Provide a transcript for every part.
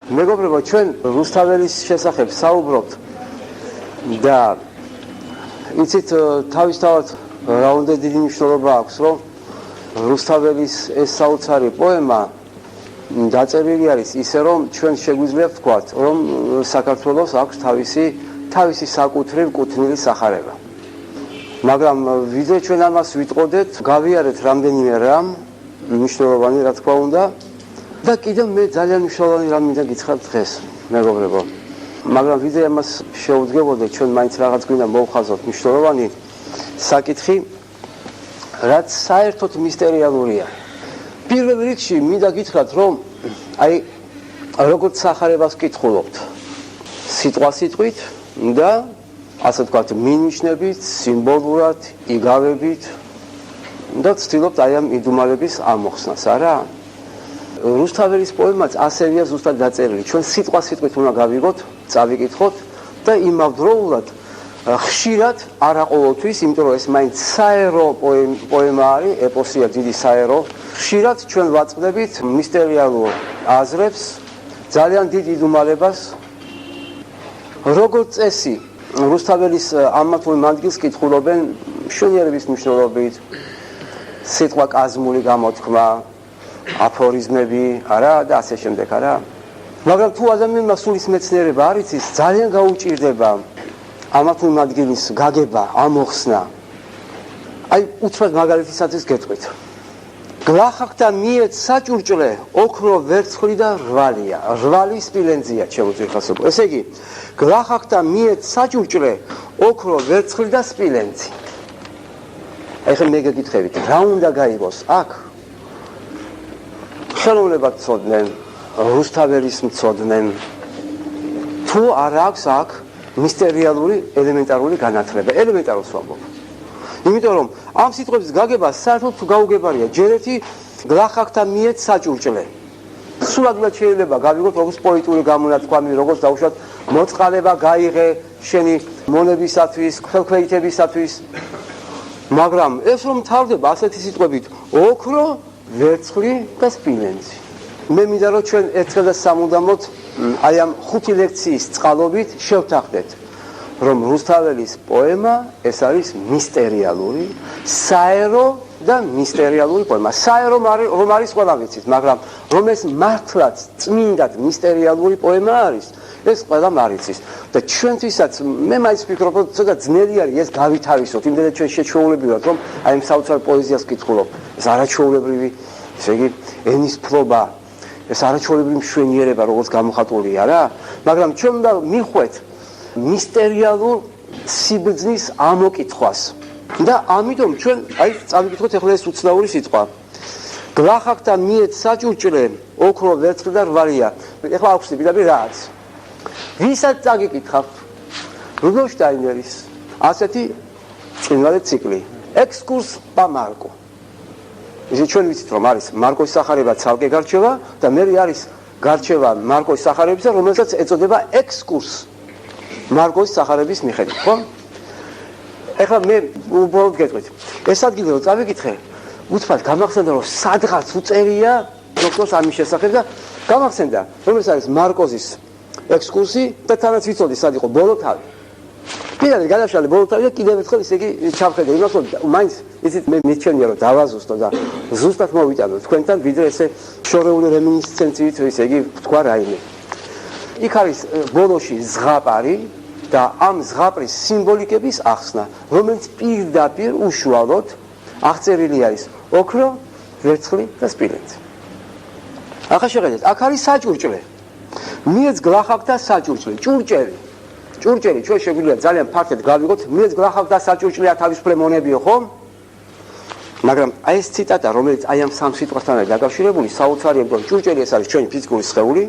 მეგობრებო, ჩვენ რუსთაველის შესახებ საუბრობთ და იცით თავისთავად რაუნდად დიდი მნიშვნელობა აქვს, რომ რუსთაველის ეს საოცარი პოემა დაწერილი არის ისე, რომ ჩვენ შეგვიძლია ვთქვათ, რომ საქართველოს აქვს თავისი საკუთრივ კუთვნილი სახარება. მაგრამ ვიდრე ჩვენ ამას ვიტყოდეთ, გავიარეთ რამდენიმე რამ მნიშვნელოვანი, რა თქმა უნდა, და კიდევ მე ძალიან მნიშვნელოვანი რამ მინდა გითხრათ დღეს, მეგობრებო. მაგრამ ვიდრე ამას შევუდგებოდეთ, ჩვენ მაინც რაღაც გვინდა მოვხაზოთ მნიშვნელოვანი საკითხი, რაც საერთოდ მისტერიალურია. პირველ რიგში მინდა გითხრათ, რომ როგორც სახარებას ვკითხულობთ, სიტყვასიტყვით და ასე ვთქვათ, მინიშნებით, სიმბოლურად, იგავებით და ვცდილობთ ამ იდუმალების ამოხსნას, არა? რუსთაველის პოემაც ასევეა ზუსტად დაწერილი. ჩვენ სიტყვასიტყვით უნდა გავიგოთ, წავიკითხოთ და იმავდროულად ხშირად არა ყოველთვის, იმიტომ რომ ეს მაინც საერო პოემა არის, ეპოსია დიდი საერო. ხშირად ჩვენ ვაწყდებით მისტერიალურ აზრებს, ძალიან დიდ იდუმალებას. როგორც წესი, რუსთაველის ამათული მანძილს კითხულობენ მშვენიერების მნიშვნელობით, სიტყვა კაზმული გამოთქმა, აფორიზმები, არა და ასე შემდეგ, არა. მაგრამ თუ ადამიანმა სულის მეცნიერება არ იცის, ძალიან გაუჭირდება ამათული მანძილის გაგება, ამოხსნა. უთხრათ მაგალითისათვის გეტყვით. გლახაკთა მიეც საჭურჭლე, ოქრო ვერცხლი და რვალია. რვალი სპილენძია, შემოწირხასებო. ესე იგი, გლახაკთა მიეც საჭურჭლე, ოქრო ვერცხლი და სპილენძი. ეხლა მე გეკითხებით, რა უნდა გაიგოს აქ? ხელოვნებად ცოდნენ, რუსთაველის მცოდნენ, თუ არ აქვს აქ მისტერიალური ელემენტარული განათლება, ელემენტარულს ვამბობ. იმიტომ რომ ამ სიტყვების გაგება საერთოდ გაუგებარია, ჯერ ერთი გლახაკთა მიეც საჭურჭლე. სულადულად შეიძლება გავიგოთ, როგორც პოეტური გამონათქვამი, როგორც დაუშვათ მოწყალება გაიღე შენი მონებისათვის, ხელქვეითებისათვის. მაგრამ ეს რომ თავდება ასეთი სიტყვებით, ოქრო, ვერცხლი და სპილენძი. მე მინდა რომ ჩვენ ერთხელ და სამუდამოდ ამ 5 ლექციის წყალობით შევთანხმდეთ, რომ რუსთაველის პოემა ეს არის მისტერიალური, საერო და მისტერიალური პოემა. საერო რომ არის ყველა ვიცით, მაგრამ რომ ეს მართლაც წმინდად მისტერიალური პოემა არის, ეს ყველა მარიცის. და ჩვენთვისაც მე მაინც ვფიქრობ, რომ ცოტა ძნელი არის ეს გავითავისოთ, იმდენად ჩვენ შეჩვეულებრივი ვართ, რომ ამ საოცარ პოეზიას ვკითხულობ. ეს არაჩვეულებრივი, ესე იგი, ენის ფლობა, ეს არაჩვეულებრივი მშვენიერება, როგორც გამოხატულია რა, მაგრამ ჩვენ უნდა მიხვეთ მისტერიალურ სიბრძნის ამოკითხვას. და ამიტომ ჩვენ წავიკითხოთ ახლა ეს უცნაური სიტყვა. გლახაკთა მიეც საჭურჭლე, ოქრო ვერცხლი და რვალია. ახლა აუხსნი პირდაპირ რაც. ვისაც წაგიკითხავთ? რუდოლფ შტაინერის ასეთი წინვალე ციკლი. ექსკურს პა მარკო. ისე ჩვენ ვიცით რომ არის მარკოს სახარება ცალკე გარჩევა და მე არის გარჩევა მარკოს სახარებისა, რომელსაც ეწოდება ექსკურს მარკოს სახარების მიხედვით, ხო? ეხლა მე უბრალოდ გეტყვით. ეს ადგილი რომ წავიკითხე, უთხრათ გამახსენდა რომ სადღაც უწერია დოქტორს ამის შესახებ და გამახსენდა, რომელიც არის მარკოზის ექსკურსი და თანაც ვიცოდი სად იყო ბოლო თავი. პირადად გადავშალე ბოლო თავი და კიდევ ერთხელ ისე იგი ჩავხედე იმას, რომ მაინც იცით მე მიჩვენია რომ დავაზუსტო და ზუსტად მოვიტანო თქვენთან, ვიდრე ესე შორეული რემინისცენციით ისე იგი თქვა რაიმე. იქ არის ბოლოში ზღაპარი და ამ ზღაპრის სიმბოლიკების ახსნა, რომელიც პირდაპირ უშუალოდ აღწერილი არის ოქრო, ვერცხლი და სპილენძი. ახლა შეხედეთ, აქ არის საჭურჭლე. მიეც გლახაკთა საჭურჭლე, ჭურჭელი. ჭურჭელი ჩვენ შეგვიძლია ძალიან ფართედ გავიგოთ, მიეც გლახაკთა საჭურჭლეა თავისუფლე მონებიო, ხო? მაგრამ ეს ციტატა, რომელიც ამ სამ სიტყვასთან არის დაკავშირებული, საოცარია, რომ ჭურჭელი ეს არის ჩვენი ფიზიკური სხეული,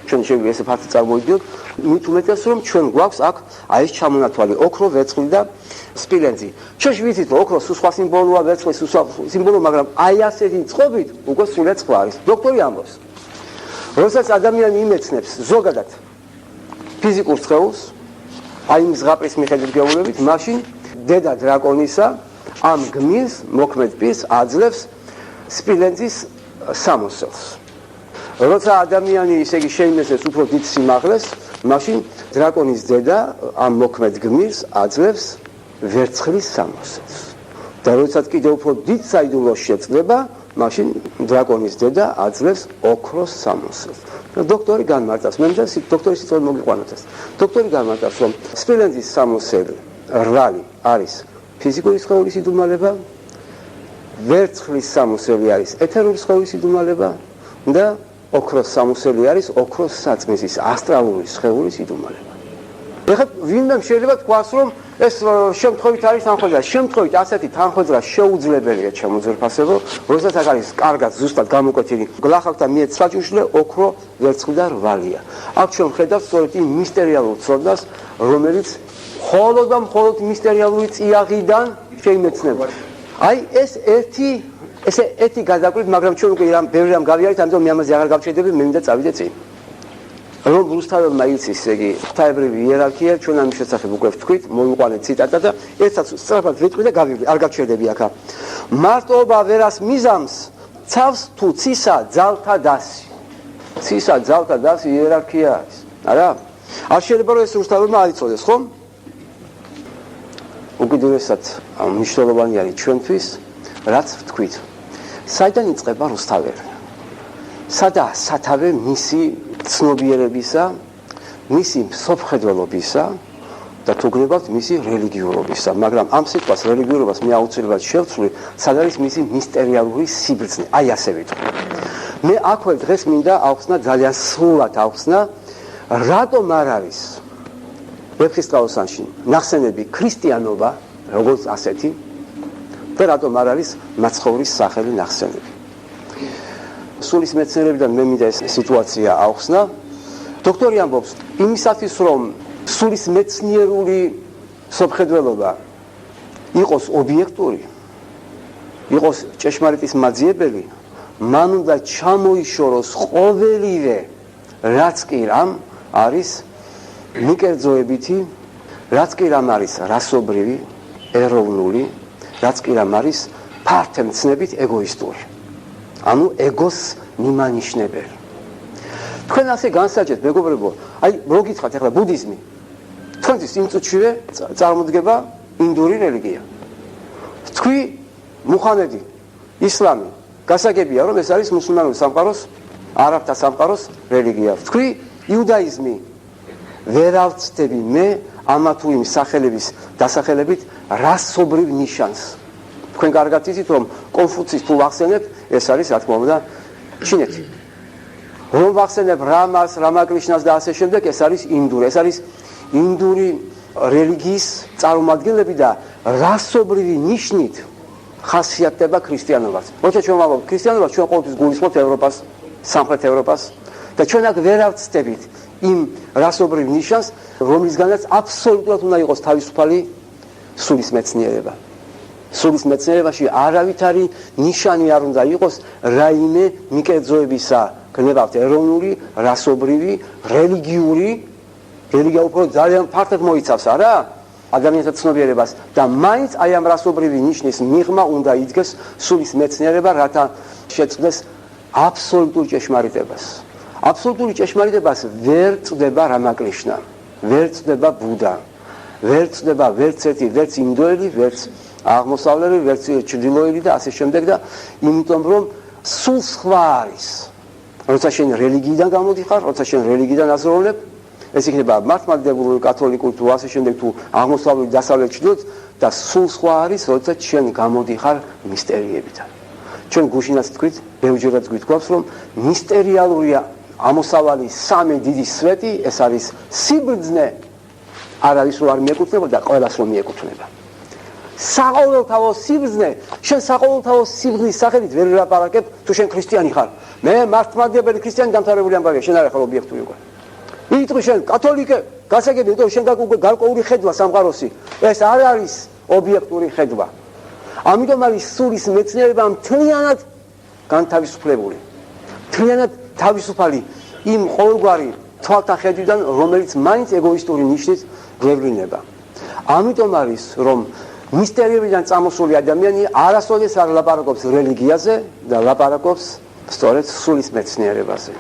ჩვენ შეგვიძლია ესე ფართედ წარმოვიდგინოთ, მით უმეტეს რომ ჩვენ გვაქვს აქ ეს ჩამონათვალი ოქრო, ვერცხლი და სპილენძი. ჩვენ ვიცით რომ ოქრო სხვა სიმბოლოა, ვერცხლი სხვა სიმბოლო, მაგრამ ასეთი წყობით უკვე სულაც სხვა არის. დოქტორი ამბობს, როდესაც ადამიანი იმეცნებს ზოგადად ფიზიკურ სხეულს, იმ ზღაპრის მიხედვით გეუბნებით, მაშინ დედა დრაკონისა ამ გმირს, მოქმედ პირს აძლევს სპილენძის სამოსელს. როცა ადამიანი ისე იგი შეიმეცნებს უფრო დიდ სიმაღლეს, მაშინ დრაკონის დედა ამ მოქმედ გმირს აძლევს ვერცხლის სამოსელს. და როდესაც კიდევ უფრო დიდ საიდუმლოს შეწდება, მაშინ დრაკონის დედა აძლევს ოქროს სამოსელს. დოქტორი განმარტავს, მე მინდა დოქტორის სიტყვა მოგიყვანოთ ეს. დოქტორი განმარტავს, რომ სპილენძის სამოსელი რვალი არის ფიზიკური სხეულის სიდუმალება, ვერცხლის სამოსელი არის ეთერული სხეულის სიდუმალება და ოქროს სამოსელი არის ოქროს საწმისის ასტრალური სხეულის სიდუმალება. ეხლა ვინმე შეიძლება თქვას, რომ ეს შემთხვევით არის თანხმობა. შემთხვევით ასეთი თანხმობა შეუძლებელია ჩემოძერფასებო, როდესაც აქ არის კარგად ზუსტად გამოკვეთილი გლახაკთა მიერ საჭუშლე ოქრო, ვერცხლი და რვალია. აქ ჩვენ ხედავთ სწორედ იმ მისტერიალურ ცოდნას, რომელიც მხოლოდ და მხოლოდ მისტერიალური წიაღიდან შეიმეცნება. აი ეს ერთი გადაკვირვით, მაგრამ ჩვენ უკვე ბევრი რამ გავიარეთ, ამიტომ მე ამაზე აღარ გავჩერდები, მე მინდა წავიდე წინ. რომ რუსთაველმა იცის, იგი ღვთაებრივი იერარქია, ჩვენ ამის შესახებ უკვე ვთქვით, მოვიყვანეთ ციტატა და ერთად სწრაფად ვიტყვი და გავივლი, არ გავჩერდები აქ. მარტოობა ვერას მიზამს, ცავს თუ ცისა ძალთა დასი. ცისა ძალთა დასი იერარქია არის, არა? არ შეიძლება რომ ეს რუსთაველმა არ იცოდეს, ხო? უკიდურესად მნიშვნელოვანი არის ჩვენთვის, რაც ვთქვით. საიდან იწყება რუსთაველი? სადა სათავე მისი ცნობიერებისა, მისი მსოფლმხედველობისა და თუ გნებავთ მისი რელიგიურობისა, მაგრამ ამ სიტყვას რელიგიურობას მე აუცილებლად შევცვლი, სად არის მისი მისტერიალური სიბრძნე, აი ასე ვიტყვი. მე აქვე დღეს მინდა ავხსნა, ძალიან სრულად ავხსნა, რატომ არ არის ვეფხისტყაოსანში ნახსენები ქრისტიანობა, როგორც ასეთი და რატომ არ არის მაცხოვრის სახელი ნახსენები. სულის მეცნიერებიდან მე მინდა ეს სიტუაცია ავხსნა. დოქტორი ამბობს, იმისათვის რომ სულის მეცნიერული მსოფლმხედველობა იყოს ობიექტური, იყოს ჭეშმარიტის მაძიებელი, მან უნდა ჩამოიშოროს ყოველივე, რაც კი რამ არის მიკერძოებითი, რაც კი რამ არის რასობრივი, ეროვნული, რაც კი რამ არის ფართემცნებით ეგოისტური. ანუ ეგოს მიმანიშნებელი. თქვენ ასე განსაჭეთ, მეგობრებო, აი რო გითხრათ ახლა ბუდიზმი. თქვენთვის იმ წუთშივე წარმოდგება ინდური რელიგია. თქვი მუჰამედი, ისლამი, გასაგებია რომ ეს არის მუსლიმანური სამყაროს, არაბთა სამყაროს რელიგია. თქვი იუდაიზმი. ვერ ავწდები მე ამა თუ იმ სახელების დასახელებით რასობრივ ნიშანს. თქვენ კარგად იცით რომ კონფუცის თუ ვახსენებ, ეს არის რა თქმა უნდა ჩინეთი. რომ ვახსენებ რამას, რამაკრიშნას და ასე შემდეგ, ეს არის ინდური. ეს არის ინდური რელიგიის წარმომადგენლები და რასობრივი ნიშნით ხასიათდება ქრისტიანობას. როცა ჩვენ ვამბობთ ქრისტიანობას, ჩვენ ყოველთვის გულისხმობთ ევროპას, სამხრეთ ევროპას და ჩვენ აქ ვერ ავწდებით იმ რასობრივ ნიშანს, რომლისგანაც აბსოლუტურად უნდა იყოს თავისუფალი სულის მეცნიერება. სულის მეცნიერებაში არავითარი ნიშანი არ უნდა იყოს რაიმე მიკერძოებისა, გნებავთ ეროვნული, რასობრივი, რელიგიური, რელიგია უფრო ძალიან ფართოდ მოიცავს, არა? ადამიანთა ცნობიერებას და მაინც აი ამ რასობრივი ნიშნის მიღმა უნდა იდგეს სულის მეცნიერება, რათა შეწყდეს აბსოლუტურ ჭეშმარიტებას. აბსოლუტური ჭეშმარიტებას ვერ წდება რამაკრიშნა, ვერ წდება ბუდა, ვერ წდება ვერც ერთი, ვერც ინდოელი, ვერც აღმოსავლელი, ვერც ჩრდილოელი და ასე შემდეგ და იმიტომ რომ სულ სხვა არის. როცა შენ რელიგიიდან გამოდიხარ, როცა შენ რელიგიიდან აზროვნებ, ეს იქნება მართლმადიდებლური, კათოლიკური თუ ასე შემდეგ თუ აღმოსავლელი, დასავლეთი ჩრდილოეთ და სულ სხვა არის, როცა შენ გამოდიხარ მისტერიებიდან. ჩვენ გუშინაც თქვით, ბევრჯერაც გვითქვამს, რომ მისტერიალურია ამოსავალი სამი დიდი სვეტი, ეს არის სიბრძნე, არავის რო არ მიეკუთვნება და ყველას რო მიეკუთვნება. საყოველთაო სიბრძნე, შენ საყოველთაო სიბრძნის სახელით ვერ ვილაპარაკებ, თუ შენ ქრისტიანი ხარ. მე მართლმადიდებელი ქრისტიანი დამთავრებული ამბავია, შენ არ ხარ ობიექტური უკვე. იტყვი შენ კათოლიკე, გასაგები, იმიტომ შენ გარკვეული ხედვა სამყაროსი. ეს არ არის ობიექტური ხედვა. ამიტომ არის სულის მეცნიერება მთლიანად განთავისუფლებული. მთლიანად თავისუფალი იმ ყოველგვარი თვალთა ხედვიდან, რომელიც მაინც ეგოისტური ნიშნით გვევლინება. ამიტომ არის რომ მისტერიებიდან წამოსული ადამიანი არასოდეს არ ლაპარაკობს რელიგიაზე და ლაპარაკობს სწორედ სულის მეცნიერებაზე.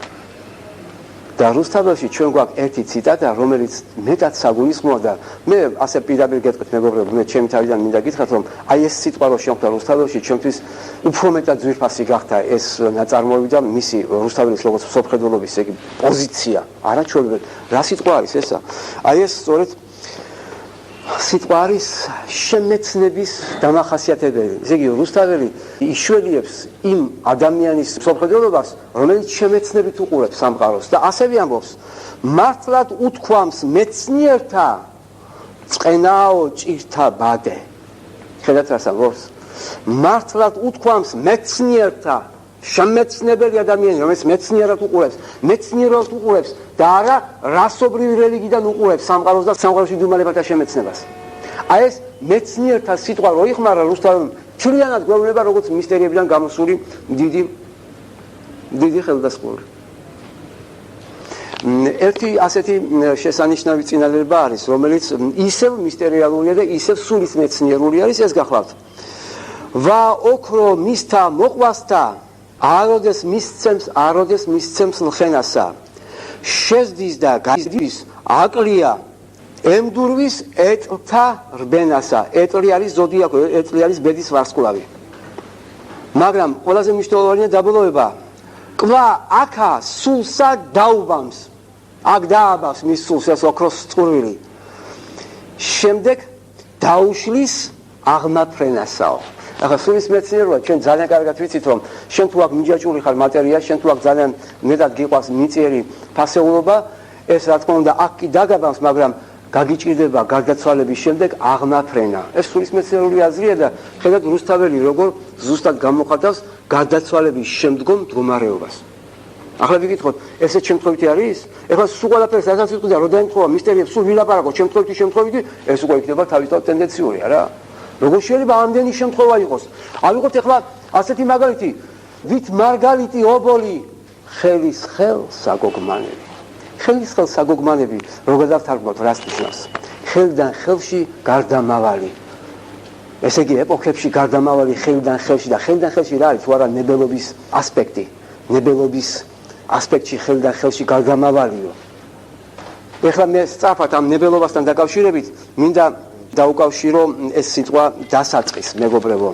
და რუსთაველში ჩვენ გვაქვს ერთი ციტატა, რომელიც მეტად საგულისხმოა და მე ასე პირდაპირ გეტყვით მეგობრებო, მე ჩემი თავიდან მინდა გითხრათ, რომ აი ეს სიტყვა რო შემოხდა რუსთაველში, ჩვენთვის უფრო მეტად ძვირფასი გახდა ეს ნაწარმოები და მისი რუსთაველის როგორც მსოფლმხედველობის ეგ პოზიცია, არაჩვეულებრივი. რა სიტყვა არის ესა? აი ეს სწორედ სიტყვა არის შემეცნების დამახასიათებელი. ესე იგი, რუსთაველი იშველიებს იმ ადამიანის მსოფლმხედველობას, რომელიც შემეცნებით უყურებს სამყაროს და ასევე ამბობს, მართლად უთქვამს მეცნიერთა წყენაო ჭირთა ბადე. ხედავთ რას ამბობს? მართლად უთქვამს მეცნიერთა შემეცნებელი ადამიანი, რომელიც მეცნიერად უყურებს და არა რასობრივი რელიგიიდან უყურებს სამყაროს და სამყაროში მდგომარეობათა შემეცნებას. აი ეს მეცნიერთა სიტყვა რო იხმარა რუსთაველმა, მთლიანად გვეუბნება როგორც მისტერიებიდან გამოსული დიდი ხელდასხმული. ერთი ასეთი შესანიშნავი წინადადება არის, რომელიც ისევ მისტერიალურია და ისევ სულის მეცნიერული არის, ეს გახლავთ. ვა ოქრო მისთა მოყვასთა აროდეს მისცემს ლხენასა. შეზდის და გაიზდის აკლია ემდურვის ეტლთა რბენასა. ეტლი არის ზოდიაქო, ეტლი არის ბედის ვარსკვლავი. მაგრამ ყველაზე მნიშვნელოვანია დაბოლოება. კვა აქა სულსა დაუბამს. აქ დააბავს მის სულს ეს ოქროს წყურვილი. შემდეგ დაუშლის აღმაფრენასაო. ახლა სულის მეცნიერება ჩვენ ძალიან კარგად ვიცით, რომ შენ თუ აქ მიჯაჭვური ხარ მატერია, შენ თუ აქ ძალიან მეტად გიყვარს მიწიერი ფასეულობა, ეს რა თქმა უნდა აქ კი დაგაბამს, მაგრამ გაგიჭირდება გარდაცვალების შემდეგ აღმაფრენა. ეს სულის მეცნიერული აზრია და ხედავთ რუსთაველი როგორ ზუსტად გამოხატავს გარდაცვალების შემდგომ მდგომარეობას. ახლა ვიკითხოთ, ესე შემთხვევითი არის? ეხლა სულ ყველაფერს რასაც ვიტყვი და რო დაემთხოვა მისტერიებს, სულ ვილაპარაკო შემთხვევითი, ეს უკვე იქნება თავისთავად ტენდენციური, არა? როგორ შეიძლება ამდენი შემთხვევა იყოს? ავიღოთ ეხლა ასეთი მაგალითი, ვით მარგალიტი ობოლი ხელის ხელ საგოგმანები. ხელის ხელ საგოგმანები როგორ დავთარგმნოთ რას ნიშნავს? ხელიდან ხელში გარდამავალი. ესე იგი ეპოქებში გარდამავალი ხელიდან ხელში და ხელიდან ხელში რა არის? თუ არა ნებელობის ასპექტი. ნებელობის ასპექტში ხელიდან ხელში გარდამავალიო. ეხლა მე სწრაფად ამ ნებელობასთან დაკავშირებით მინდა დაუკავშირო ეს სიტყვა დასაწყის, მეგობრებო.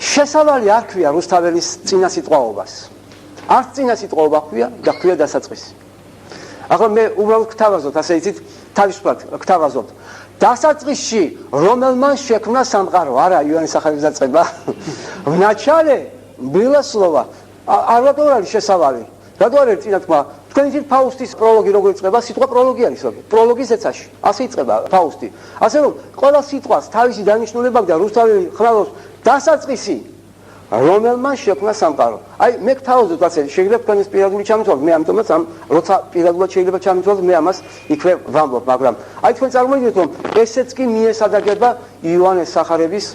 შესავალი არ ქვია რუსთაველის წინა სიტყვაობას. არც წინა სიტყვაობა ქვია და ქვია დასაწყისი. ახლა მე უბრალოდ გთავაზობთ, ასე იცით, თავისუფლად გთავაზობთ. დასაწყისში რომელმა შექმნა სამყარო, არა იოანეს სახარების დაწყება. ვначале было слово. არ რატო არის შესავალი? რატო არის წინა თქმა? თქვენ იცით ფაუსტის პროლოგი როგორ იწყება? სიტყვა პროლოგი არის, პროლოგის ეცაში. ასე იწყება ფაუსტი. ასე რომ ყველა სიტყვას თავისი დანიშნულება აქვს და რუსთაველი ხმალავს დასაწყისი რომელმა შექმნა სამყარო. აი მე გთავაზობთ ასე, შეიძლება თქვენ ეს პირადული ჩამითვალოთ, მე ამიტომაც როცა პირადულად შეიძლება ჩამითვალოთ, მე ამას იქვე ვამბობ, მაგრამ აი თქვენ წარმოიდგინეთ, რომ ესეც კი მიესადაგება იოანეს სახარების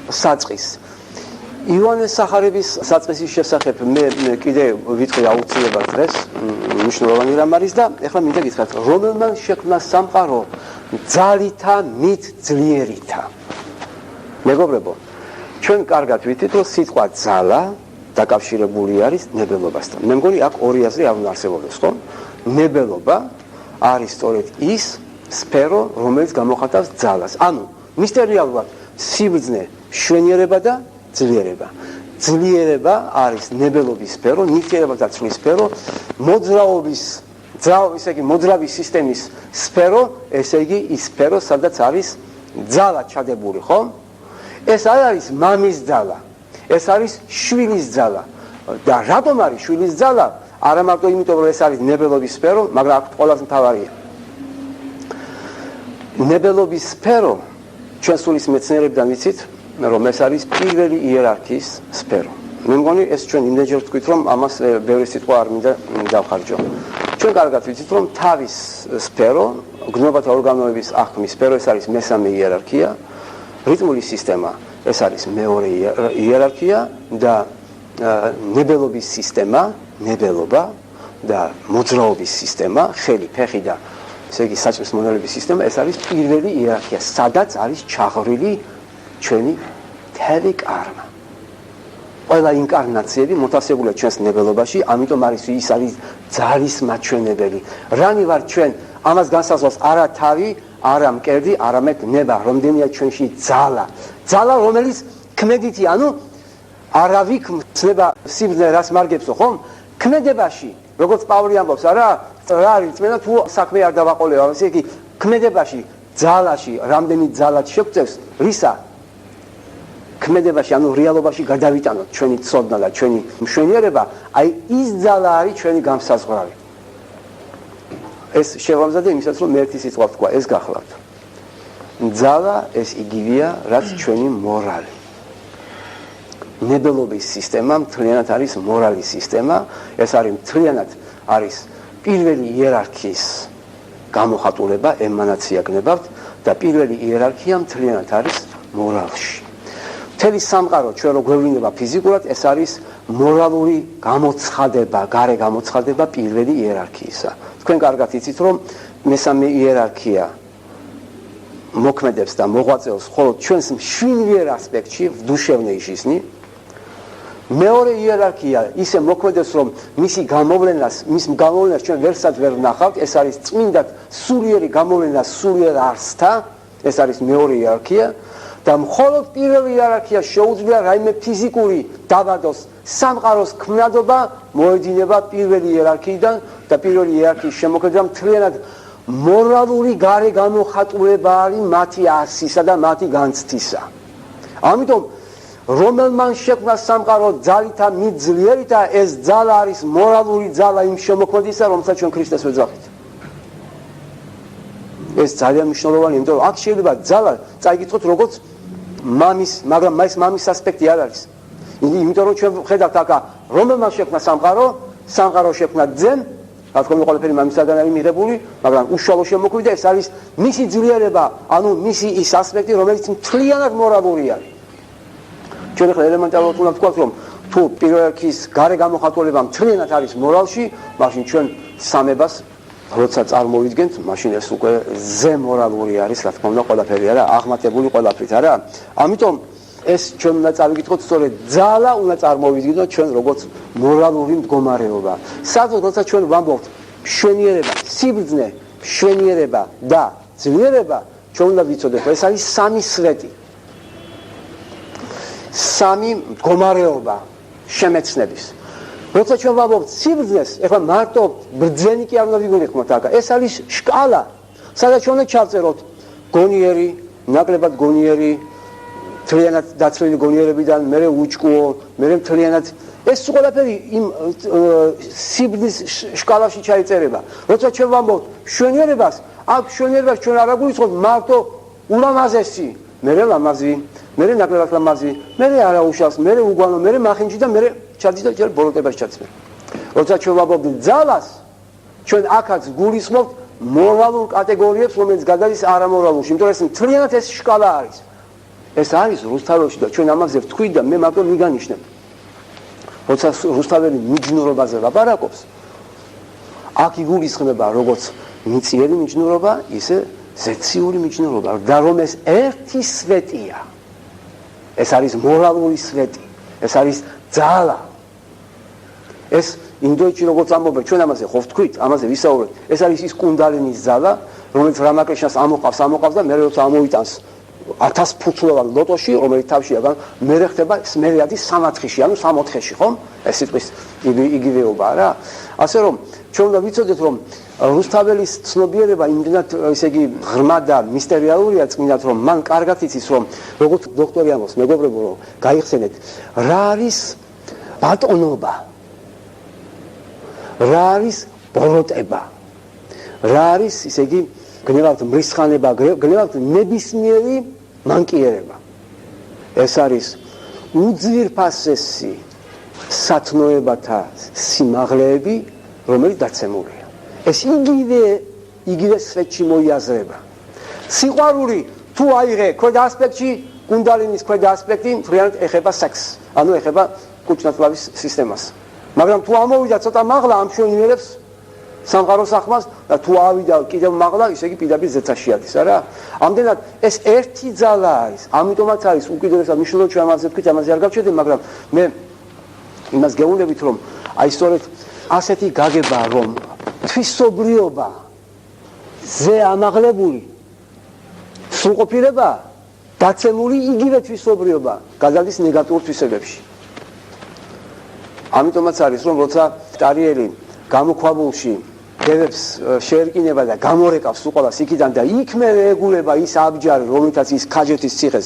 საწყისს. იოანეს სახარების საწყისის შესახებ მე კიდე ვიტყვი აუცილებლად დღეს, მნიშვნელოვანი რამ არის და ეხლა მინდა გითხრათ, რომელმან შექმნა სამყარო ძალითა მით ძლიერითა. მეგობრებო, ჩვენ კარგად ვიცით, რომ სიტყვა ძალა დაკავშირებული არის ნებელობასთან. მე მგონი აქ ორი აზრი არ უნდა არსებობდეს, ხო? ნებელობა არის სწორედ ის სფერო, რომელიც გამოხატავს ძალას. ანუ მისტერიალურად სიბრძნე, მშვენიერება და ძლიერება. ძლიერება არის ნებელობის სფერო, ნივთიერება და ცვლის სფერო, ესე იგი მოძრავი სისტემის სფერო, ესე იგი ის სფერო, სადაც არის ძალა ჩადებული, ხო? ეს არ არის მამის ძალა, ეს არის შვილის ძალა. და რატომ არის შვილის ძალა? არა მარტო იმიტომ, რომ ეს არის ნებელობის სფერო, მაგრამ აქ ყველაზე მთავარია. ნებელობის სფერო ჩვენ სულის მეცნიერებიდან ვიცით, რომ ეს არის პირველი იერარქიის სფერო. მე მგონი ეს ჩვენ იმდენჯერ ვთქვით, რომ ამას ბევრი სიტყვა არ მინდა დავხარჯო. ჩვენ კარგად ვიცით, რომ თავის სფერო, გრძნობათა ორგანოების აღქმის სფერო, ეს არის მესამე იერარქია, რიტმული სისტემა, ეს არის მეორე იერარქია და ნებელობის სისტემა, ნებელობა და მოძრაობის სისტემა, ხელი, ფეხი და ესე იგი საჭმლის მონელების სისტემა, ეს არის პირველი იერარქია, სადაც არის ჩაღრილი ჩვენი მთელი კარმა. ყველა ინკარნაციები მოთავსებულია ჩვენს ნებელობაში, ამიტომ არის ის არის ძალის მაჩვენებელი. რანი ვარ ჩვენ, ამას განსაზღვრავს არა თავი, არა მკერდი, არამედ ნება, რამდენია ჩვენში ძალა. ძალა, რომელიც ქმედითი, ანუ არავიქ ცნება სიბრძნე რას მარგებსო, ხომ? ქმედებაში, როგორც პავლე ამბობს, რა არის წმენა თუ საქმე არ დავაყოლება, ესე იგი ქმედებაში, ძალაში, რამდენი ძალაც შეგვწევს, რისა? ქმედებაში, ანუ რეალობაში გადავიტანოთ ჩვენი ცოდნა და ჩვენი მშვენიერება, აი ის ძალა არის ჩვენი გამსაზღვრავი. ეს შეგვამზადე იმისაც, რომ მე ერთი სიტყვა ვთქვა, ეს გახლავთ. ძალა ეს იგივეა, რაც ჩვენი მორალი. ნებელობის სისტემა მთლიანად არის მორალის სისტემა, ეს არის მთლიანად არის პირველი იერარქიის გამოხატულება, ემანაცია გნებავთ და პირველი იერარქია მთლიანად არის მორალში. მთელი სამყარო ჩვენ რო გვევლინება ფიზიკურად, ეს არის მორალური გამოცხადება, გარე გამოცხადება პირველი იერარქიისა. თქვენ კარგად იცით, რომ მესამე იერარქია მოქმედებს და მოღვაწეობს მხოლოდ ჩვენს მშვენიერ ასპექტში, ვდუშევნეიშისნი. მეორე იერარქია ისე მოქმედებს, რომ მის გამოვლენას ჩვენ ვერსად ვერ ვნახავთ, ეს არის წმინდად სულიერი გამოვლენა სულიერ არსთა, ეს არის მეორე იერარქია. და მხოლოდ პირველი იერარქია შეუძლია რაიმე ფიზიკური დაბადოს სამყაროს ქმნადობა მოედინება პირველი იერარქიიდან და პირველი იერარქიის შემოქმედება მთლიანად მორალური გარე გამოხატულება არის მათი არსისა და მათი განცდისა. ამიტომ რომელმან შექმნა სამყარო ძალითა მიძლიერითა, ეს ძალა არის მორალური ძალა იმ შემოქმედისა, რომელსაც ჩვენ ქრისტეს ვეძახით. ეს ძალიან მნიშვნელოვანია, იმიტომ რომ აქ შეიძლება ძალა წაიკითხოთ როგორც მამის, მაგრამ მას მამის ასპექტი არ არის. იმიტომ რომ ჩვენ ხედავთ აქ რომელმან შექმნა სამყარო შექმნა ძემ, რა თქმა უნდა ყველაფერი მამისაგან არის მიღებული, მაგრამ უშუალო შემოქმედება ეს არის მისი ძლიერება, ანუ მისი ის ასპექტი, რომელიც მთლიანად მორალური არის. ჩვენ ახლა ელემენტარულად უნდა ვთქვათ, რომ თუ პირველ რიგის გარე გამოხატულება მთლიანად არის მორალში, მაშინ ჩვენ სამებას როცა წარმოვიდგენთ, მაშინ ეს უკვე ზემორალური არის, რა თქმა უნდა, ყველაფერი არა, აღმატებული ყველაფრით არა. ამიტომ ეს ჩვენ უნდა წავიკითხოთ, სწორედ ძალა უნდა წარმოვიდგინოთ ჩვენ როგორც მორალური მდგომარეობა. საერთოდ როცა ჩვენ ვამბობთ მშვენიერება, სიბრძნე, მშვენიერება და ძლიერება, ჩვენ უნდა ვიცოდეთ, ეს არის სამი სვეტი. სამი მდგომარეობა შემეცნების. როცა ჩვენ ვამბობთ სიბრძნეს, ეხლა მარტო ბრძენი კი არ უნდა ვიგულიყოთ აქ. ეს არის შკალა, სადაც ჩვენ უნდა ჩავწეროთ გონიერი, ნაკლებად გონიერი, მთლიანად დაცლილი გონიერებიდან, მერე უჭკუო, მერე მთლიანად ეს ყველაფერი იმ სიბრძნის შკალაში ჩაიწერება. როცა ჩვენ ვამბობთ მშვენიერებას, აქ მშვენიერებას ჩვენ არ აგვიწყოთ მარტო ულამაზესი, მერე ლამაზი, მერე ნაკლებად ლამაზი, მერე არაუშავს, მერე უგვანო, მერე მახინჯი და მერე ჩადის და ჯერ ბოლოტებას ჩაცმე. როცა ჩვენ ვამბობთ ძალას, ჩვენ აქაც გულისხმობთ მორალურ კატეგორიებს, რომელიც გადადის არამორალურში, იმიტომ რომ ეს მთლიანად ეს შკალა არის. ეს არის რუსთაველში და ჩვენ ამაზე ვთქვით და მე მარტო მიგანიშნებ. როცა რუსთაველი მიჯნურობაზე ლაპარაკობს, აქ იგულისხმება როგორც მიწიერი მიჯნურობა, ისე ზეციური მიჯნურობა, და რომ ეს ერთი სვეტია. ეს არის მორალური სვეტი, ეს არის ძალა. ეს ინდოეთში როგორც ამბობენ, ჩვენ ამაზე ხო ვთქვით, ამაზე ვისაუბრეთ. ეს არის ის კუნდალინის ძალა, რომელიც რამაკრიშნას ამოყავს და მე როცა ამოიტანს 1000 ფუცლოვან ლოტოში, რომელიც თავშია, მერე ხდება მერიადის 3-4-ში, ანუ 3-4-ში, ხომ? ეს სიტყვის იგივეობა რა. ასე რომ ჩვენ უნდა ვიცოდეთ, რომ რუსთაველის ცნობიერება იმდენად, ესე იგი, ღრმა და მისტერიალურია წმინდად, რომ მან კარგად იცის, რომ როგორც დოქტორი ამბობს, მეგობრებო, რომ გაიხსენეთ, რა არის ბატონობა, რა არის ბოროტება, რა არის, ისე იგი, გნევავთ მრისხანება, გნევავთ ნებისმიერი მანკიერება. ეს არის უძვირფასესი სათნოებათა სიმაღლეები, რომელიც დაცემულია. ეს იგივე სვეტში მოიაზრება. სიყვარული თუ აიღე ქვედა ასპექტში, კუნდალინის ქვედა ასპექტი მთლიანად ეხება სექსს, ანუ ეხება კუჭნაწლავის სისტემას. მაგრამ თუ ამოვიდა ცოტა მაღლა ამ მშვენიერებს სამყაროს ახმას და თუ ავიდა კიდევ მაღლა, ისე იგი პირდაპირ ზეცაში ადის, არა? ამდენად ეს ერთი ძალა არის. ამიტომაც არის უკიდურესად მნიშვნელოვანი, ჩვენ ამაზე ვთქვით, ამაზე არ გავჩერდები, მაგრამ მე იმას გეუბნებით, რომ აი სწორედ ასეთი გაგება, რომ თვისობრიობა ზე ამაღლებული სრულყოფილება დაცემული იგივე თვისობრიობა გადადის ნეგატიურ თვისებებში. ამიტომაც არის, რომ როცა ტარიელი გამოქვაბულში დევებს შეერკინება და გამორეკავს უყოლას იქიდან და იქმე ეგულება ის აბჯარი, რომელთაც ის ქაჯეთის ციხეს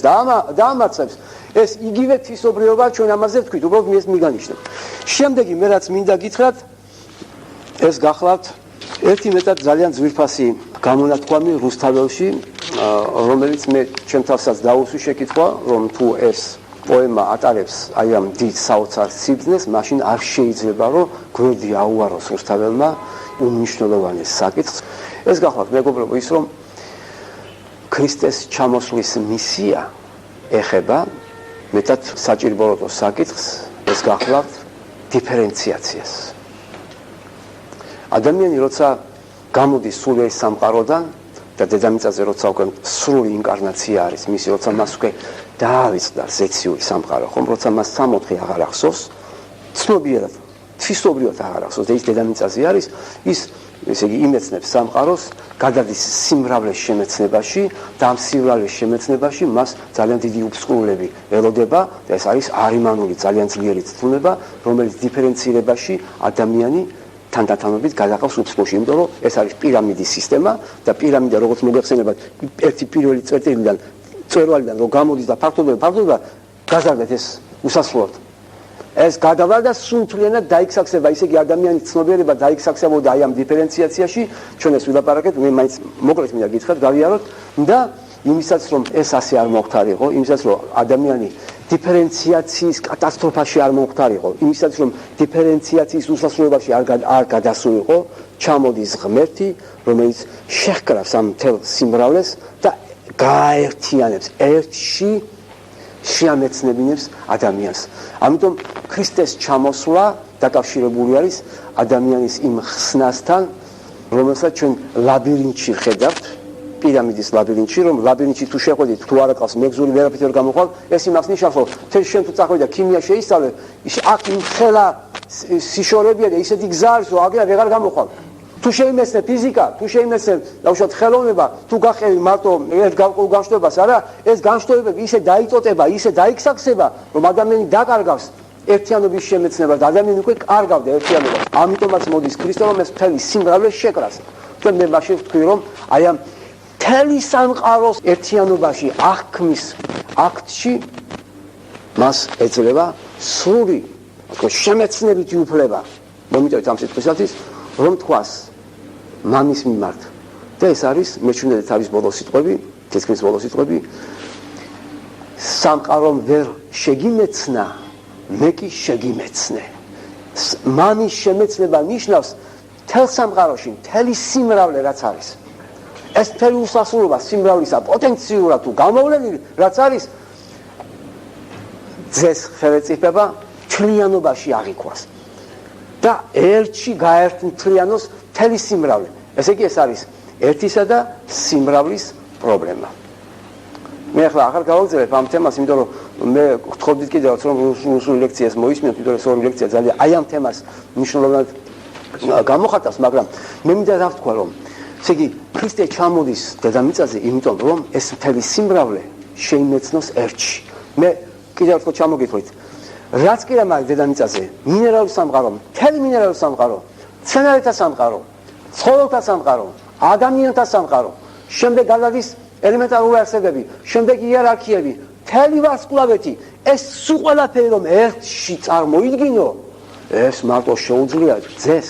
დაამარცხებს, ეს იგივე თვისობრიობა ჩვენ ამაზე ვთქვით, უბრალოდ ეს მიგანიშნებ. შემდეგი მე რაც მინდა გითხრათ, ეს გახლავთ ერთი მეტად ძალიან ძვირფასი გამონათქვამი რუსთაველში, რომელიც მე ჩემ თავსაც დაუსვი შეკითხვა, რომ თუ ეს პოემა ატარებს აი ამ დიდ საოცარ სიბრძნეს, მაშინ არ შეიძლება რომ გვერდი აუაროს რუსთაველმა უმნიშვნელოვანეს საკითხს. ეს გახლავთ მეგობრებო ის, რომ ქრისტეს ჩამოსვლის მისია ეხება მეტად საჭიროებო საკითხს, ეს გახლავთ დიფერენციაციას. ადამიანი როცა გამოდის სულიერ სამყაროდან და დედამიწაზე როცა უკვე სრული ინკარნაცია არის მისი, როცა მას უკვე დაავიწყდა ზეციური სამყარო, ხომ როცა მას სამოთხე აღარ ახსოვს, ცნობიერად, თვისობრივად აღარ ახსოვს და ის დედამიწაზე არის, ის ესე იგი იმეცნებს სამყაროს, გადადის სიმრავლის შემეცნებაში და ამ სიმრავლის შემეცნებაში მას ძალიან დიდი უფსკრულები ელოდება და ეს არის არიმანული ძალიან ძლიერი ცდუნება, რომელიც დიფერენცირებაში ადამიანი თანდათანობით გადაყავს უფსკულში, იმიტომ რომ ეს არის პირამიდის სისტემა და პირამიდა როგორც მოგეხსენებათ, ერთი პირველი წერვალიდან რომ გამოდის და ფართოვდება, გაზარდეთ ეს უსასრულოდ. ეს გადავა და სრულთლიანად დაიქსაქსება, ისე იგი ადამიანის ცნობიერება დაიქსაქსებოდა აი ამ დიფერენციაციაში, ჩვენ ეს ვილაპარაკეთ, მე მაინც მოკლედ მინდა გითხრათ, გავიაროთ და იმისაც რომ ეს ასე არ მოხდარიყო, იმისაც რომ ადამიანი დიფერენციაციის კატასტროფაში არ მოხდარიყო, იმისაც რომ დიფერენციაციის უსასრულობაში არ გადასულიყო, ჩამოდის ღმერთი, რომელიც შეჰკრავს ამ მთელ სიმრავლეს და გააერთიანებს ერთში შეამეცნებინებს ადამიანს. ამიტომ ქრისტეს ჩამოსვლა დაკავშირებული არის ადამიანის იმ ხსნასთან, რომელსაც ჩვენ ლაბირინთში ხედავთ, პირამიდის ლაბირინთში, რომ ლაბირინთში თუ შეხვედით, თუ არ აყავს მეგზური ვერაფერი ვერ გამოხვალ, ეს იმას ნიშნავს, რომ შენ თუ წახვიდე და ქიმია შეისწავლე, აქ იმ ხელა სიშორებია და ისეთი გზა არის, რომ აგერ ვეღარ გამოხვალ. თუ შეიმეცნე ფიზიკა, თუ შეიმეცნე დაუშვათ ხელოვნება, თუ გაყევი მარტო ერთ გავყულ განშტოებას, არა, ეს განშტოებები ისე დაიწოტება, ისე დაიქსაქსება, რომ ადამიანი დაკარგავს ერთიანობის შემეცნება და ადამიანი უკვე კარგავდა ერთიანობას. ამიტომაც მოდის ქრისტე, რომ ეს მთელი სიმრავლე შეკრას. ჩვენ მე მაშინ ვთქვი, რომ აი ამ მთელი სამყაროს ერთიანობაში აღქმის აქტში მას ეძლევა სრული შემეცნებითი უფლება. მომიტევით ამ სიტყვისათვის, რომ თქვას მამის მიმართ და ეს არის მეჩვენე თავის ბოლო სიტყვები, თითქმის ბოლო სიტყვები, სამყარომ ვერ შეგიმეცნა, მე კი შეგიმეცნე. მამის შემეცნება ნიშნავს მთელ სამყაროში მთელი სიმრავლე რაც არის. ეს მთელი უსასრულობა სიმრავლისა პოტენციურად თუ გამოვლენილი რაც არის, ძეს ხელეწიფება თლიანობაში აღიქვას. და ერთში გაერთმთლიანოს მთელი სიმრავლე. ესე იგი ეს არის ერთისა და სიმრავლის პრობლემა. მე ახლა ახალ გავაგზავნებ ამ თემას, იმიტომ რომ მე გთხოვდით კიდევაც რომ რუსული ლექციას მოისმინოთ, იმიტომ რომ ეს ორი ლექცია ძალიან აი ამ თემას მნიშვნელოვნად გამოხატავს, მაგრამ მე მინდა დავთქვა, რომ ესე იგი ქრისტე ჩამოდის დედამიწაზე, იმიტომ რომ ეს მთელი სიმრავლე შეიმეცნოს ერთში. მე კიდევ ერთხელ ჩამოგითხრით, რაც კი რამაა დედამიწაზე, მინერალური სამყარო, მთელი მინერალური სამყარო, მცენარეთა სამყარო, ცხოველთა სამყარო, ადამიანთა სამყარო, შემდეგ გადადის ელემენტარული არსებები, შემდეგ იერარქიები, მთელი ვარსკვლავეთი, ეს სულ ყველაფერი რომ ერთში წარმოიდგინო, ეს მარტო შეუძლია ძეს.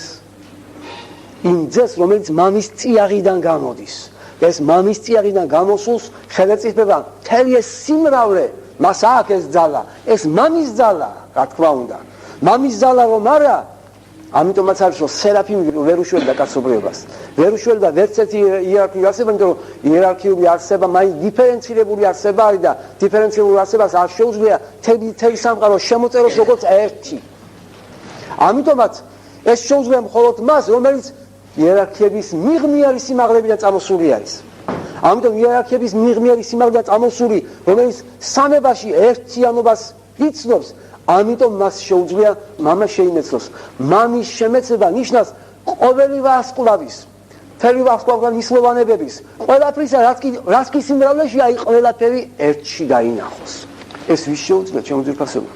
იმ ძეს, რომელიც მამის წიაღიდან გამოდის. ეს მამის წიაღიდან გამოსულს ხელეწიფება მთელი ეს სიმრავლე მას აქვს ეს ძალა, ეს მამის ძალა, რა თქმა უნდა. მამის ძალა რომ არა, ამიტომაც არის რომ სერაფიმი ვერ უშველდა კაცობრიობას. ვერ უშველდა ვერც ერთი იერარქიული არსება, იმიტომ რომ იერარქიული არსება მაინც დიფერენცირებული არსება არის და დიფერენცირებულ არსებას არ შეუძლია მთელი სამყარო შემოწეროს როგორც ერთი. ამიტომაც ეს შეუძლია მხოლოდ მას, რომელიც იერარქიების მიღმიარი სიმაღლებიდან წამოსული არის. ამიტომ იერარქიების მიღმიარი სიმაღლეა წამოსული, რომელიც სამებაში ერთიანობას იცნობს, ამიტომ მას შეუძლია მამა შეიმეცნოს. მამის შემეცნება ნიშნავს ყოველი ვარსკვლავის, მთელი ვარსკვლავგან ისლოვანებების, ყველაფრისა, რაც კი სიმრავლეშია, აი ყველაფერი ერთში დაინახოს. ეს ვის შეუძლია, ჩემო ძვირფასებო?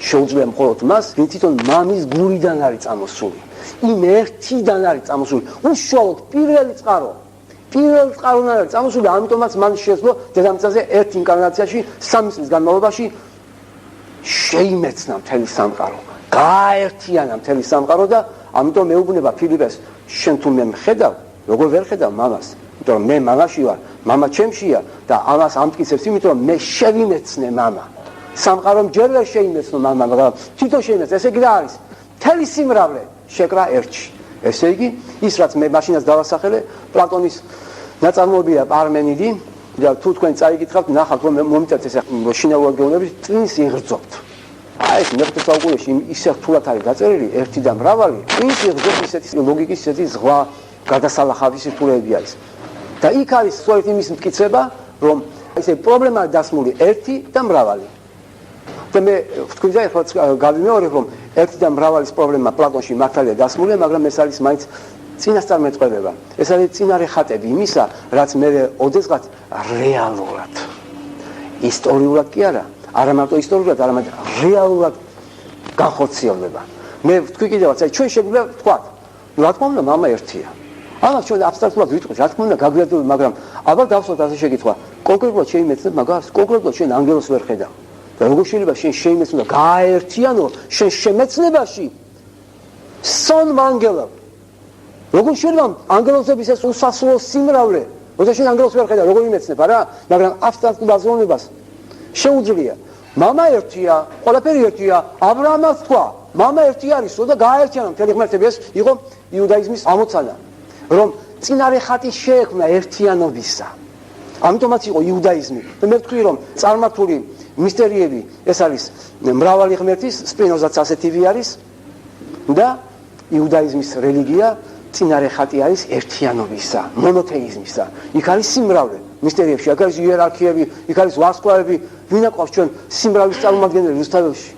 შეუძლია მხოლოდ მას, ვინც თვითონ მამის გულიდან არის წამოსული. იმ ერთიდან არის წამოსული. უშუალოდ პირველი წყარო არის წამოსული, ამიტომაც მან შეძლო დედამიწაზე ერთ ინკარნაციაში 3 წლის განმავლობაში შეიმეცნა მთელი სამყარო, გააერთიანა მთელი სამყარო და ამიტომ მეუბნება ფილიპეს, შენ თუ მე მხედავ, როგორ ვერ ხედავ მამას? იმიტომ რომ მე მამაში ვარ, მამა ჩემშია და ამას ამტკიცებს, იმიტომ რომ მე შევიმეცნე მამა. სამყარომ ჯერ ვერ შეიმეცნო მამა, მაგრამ თვითონ შეიმეცნე. ესე იგი რა არის? მთელი სიმრავლე შეკრა ერთში. ესე იგი, ის რაც მე მაშინაც დავასახელე, პლატონის ნაწარმოებია პარმენიდი და თუ თქვენ წაიკითხავთ, ნახავთ რომ მომიწევთ ეს შინაურად გეუბნებით, წინს იღრძობთ. აი ეს მე-15 საუკუნეში ისე რთულად არის დაწერილი ერთი და მრავალი, წინს იღრძობს ისეთი ლოგიკის, ისეთი ზღვა გადასალახავი სიტყვები არის. და იქ არის სწორედ იმის მტკიცება, რომ ესე პრობლემაა დასმული ერთი და მრავალი. და მე ვთქვი ახლა გავიმეორებ, რომ ერთი და მრავალის პრობლემა პლატონში მართალია დასმულია, მაგრამ ეს არის მაინც წინასწარმეტყველება. ეს არის წინარე ხატები იმისა, რაც მე ოდესღაც რეალურად, ისტორიულად კი არა მარტო ისტორიულად, არამედ რეალურად განხორციელდება. მე ვთქვი კიდევაც, აი ჩვენ შეგვიძლია ვთქვათ, რა თქმა უნდა, მამა ერთია. ამას ჩვენ აბსტრაქტულად ვიტყვით, რა თქმა უნდა, გაგრძელებული, მაგრამ აბა დავსვათ ასე შეკითხვა, კონკრეტულად შეიმეცნებ მაგას, კონკრეტულად შენ ანგელოს ვერ ხედავ. და როგორ შეიძლება შენ შეიმეცნო და გააერთიანო შენ შემეცნებაში სონ ანგელო? როგორ შეიძლება ანგელოზების ეს უსასრულო სიმრავლე, როცა შენ ანგელოს ვერ ხედავ, როგორ იმეცნებ, არა? მაგრამ აბსტრაქტულ აზროვნებას შეუძლია. მამა ერთია, ყველაფერი ერთია, აბრაამაც თქვა, მამა ერთი არისო და გააერთიანა მთელი ღმერთები. ეს იყო იუდაიზმის ამოცანა, რომ წინარე ხატი შეექმნა ერთიანობისა. ამიტომაც იყო იუდაიზმი. და მე ვთქვი, რომ წარმართული მისტერიები ეს არის მრავალი ღმერთის, სპინოზაც ასეთივე არის და იუდაიზმის რელიგია წინარე ხატი არის ერთიანობისა, მონოთეიზმისა. იქ არის სიმრავლე მისტერიებში, აქ არის იერარქიები, იქ არის ვარსკვლავები. ვინ აყვავს ჩვენ სიმრავლის წარმომადგენელი რუსთაველში?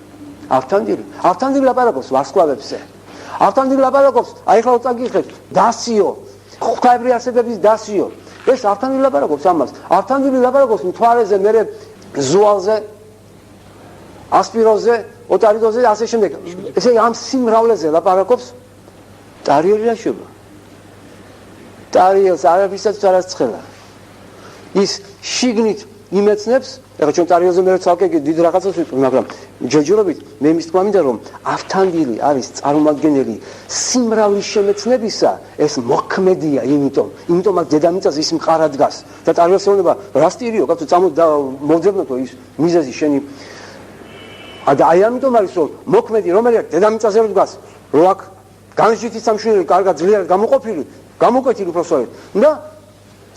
ავთანდილი ლაპარაკობს ვარსკვლავებზე. ავთანდილი ლაპარაკობს, აი ახლა წაგიხეთ, დასიო, ღვთაებრივი არსებების დასიო. ეს ავთანდილი ლაპარაკობს ამას. ავთანდილი ლაპარაკობს მთვარეზე, მერე ზუალზე, ასპიროზე, ოტარიდოზე და ასე შემდეგ. ესე ამ სიმრავლეზე ლაპარაკობს. ტარიელი რა შევა? ტარიელს არაფრისაც არ აცხელა. ის შიგნით იმეცნებს, ეხლა ჩვენ ტარიელზე მე ცალკე დიდ რაღაცას ვიტყვი, მაგრამ ჯერჯერობით მე იმის თქვა მინდა, რომ ავთანდილი არის წარმომადგენელი სიმრავლის შემეცნებისა, ეს მოქმედია, იმიტომაც დედამიწაზე ის მყარად დგას. და ტარიელს ეუბნება, რა სტირიო, კაცო, წამოდი მოვძებნოთო ის მიზეზი შენი. და აი ამიტომ არის, რომ მოქმედი, რომელია დედამიწაზე რო დგას, რო აქ განსჯითი სამშვიდობო, კარგად ძლიერ გამოკვეთილი უბრალოდ და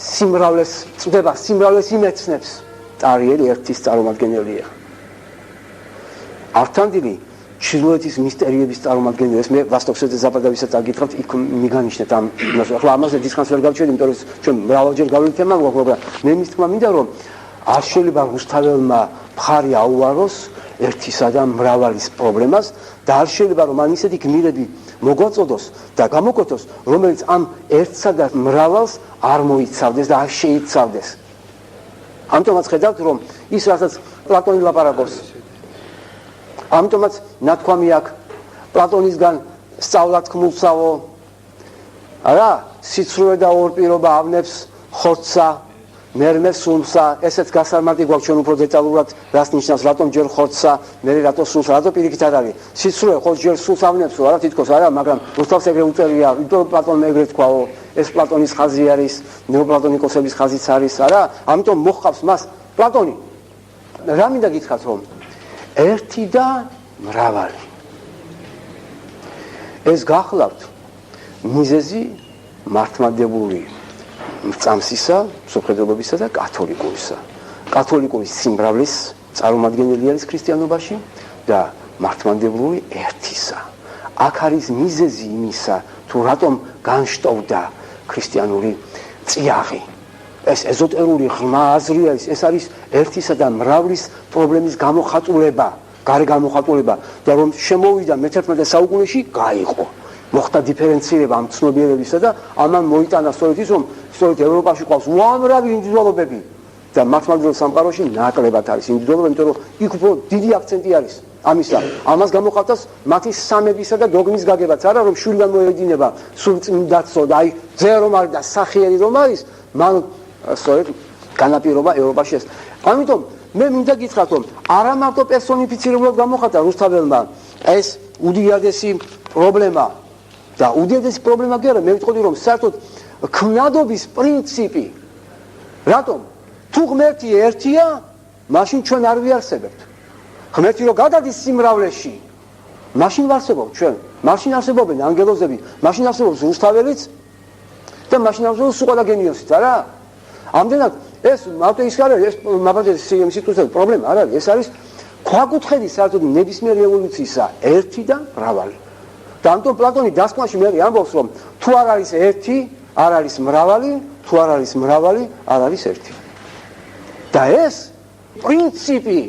სიმრავლეს წდება, სიმრავლეს იმეცნებს. ტარიელი ერთის წარმომადგენელია. ავთანდილი ჩრდილოეთის მისტერიების წარმომადგენელი. ეს მე ვასტოკსეზე ზაპადავისაც აგითხრათ, იქ მიგანიშნეთ ამ იმას. ახლა ამაზე დისკანს ვერ გავჩერდი, იმიტომ რომ ჩვენ მრავალჯერ გავლის თემა გვაქვს, მაგრამ მე მის თქმა მინდა, რომ არ შეიძლება რუსთაველმა მხარი აუაროს ერთისა და მრავალის პრობლემას და არ შეიძლება რომ ან ისეთი გმირები მოგვაწოდოს და გამოკვეთოს, რომელიც ამ ერთსა და მრავალს არ მოიცავდეს და არ შეიცავდეს. ამიტომაც ხედავთ, რომ ის რასაც პლატონი ლაპარაკობს, ამიტომაც ნათქვამი აქვს პლატონისგან სწავლა თქმულსავო, არა, სიცრუე და ორპირობა ავნებს ხორცსა, მერმე სულსა, ესეც გასარმარტი გვაქვს ჩვენ უფრო დეტალურად, რას ნიშნავს, რატომ ჯერ ხორცსა, მერე რატო სულს, რატო პირიქით არ არის. სიცრუე ხო ჯერ სულს ავნებსო, არა თითქოს არა, მაგრამ რუსთავს ეგრე უწერია, იმიტომ პლატონმა ეგრე თქვაო, ეს პლატონის ხაზი არის, ნეოპლატონიკოსების ხაზიც არის, არა? ამიტომ მოხავს მას პლატონი. რა მინდა გითხრათ, რომ ერთი და მრავალი. ეს გახლავთ მიზეზი მართლმადიდებლური წამსისა, მსოფლმხედველობისა და კათოლიკურისა. კათოლიკური სიმრავლის წარმომადგენელი არის ქრისტიანობაში და მართლმადიდებლური ერთისა. აქ არის მიზეზი იმისა, თუ რატომ განშტოვდა ქრისტიანული წიაღი. ეს ეზოტერული ღრმა აზრია, ეს არის ერთისა და მრავლის პრობლემის გამოხატულება. გარე გამოხატულება და რომ შემოვიდა მე-11 საუკუნეში გაიყო. მოხდა დიფერენცირება ამ ცნობიერებისა და ამან მოიტანა სწორედ ის, რომ სწორედ ევროპაში ყავს უამრავი ინდივიდუალობები და მართლმადიდებლურ სამყაროში ნაკლებად არის ინდივიდუალობა, იმიტომ რომ იქ უფრო დიდი აქცენტი არის ამისა. ამას გამოხატავს მათი სამებისა და დოგმის გაგებაც არა, რომ შვილიდან მოედინება სულწმიდაცო და აი ძე რომ არის და სახიერი რომ არის, მან სწორედ განაპირობა ევროპაში ეს. ამიტომ მე მინდა გითხრათ, რომ არა მარტო პერსონიფიცირებულად გამოხატა რუსთაველმა ეს უდიადესი პრობლემა და უდიადესი პრობლემა კი არა, მე ვიტყოდი რომ საერთოდ ქმნადობის პრინციპი რატომ თუ ღმერთი ერთია, მაშინ ჩვენ არ ვიარსებებთ. ღმერთი რო გადადის სიმრავლეში, მაშინ ვარსებობთ ჩვენ. მაშინ არსებობენ ანგელოზები, მაშინ არსებობს რუსთაველიც და მაშინ არსებობს სულ ყველა გენიოსიც, არა? ამდენად ეს მარტო ის არ არის, ეს მაბადე სიტუაციის პრობლემა არ არის, ეს არის ქვაკუთხედი საერთოდ ნებისმიერი ევოლუციისა ერთი და მრავალი. და ამიტომ პლატონი დასკვნაში მე ამბობს, რომ თუ არ არის ერთი, არ არის მრავალი, თუ არ არის მრავალი, არ არის ერთი. და ეს პრინციპი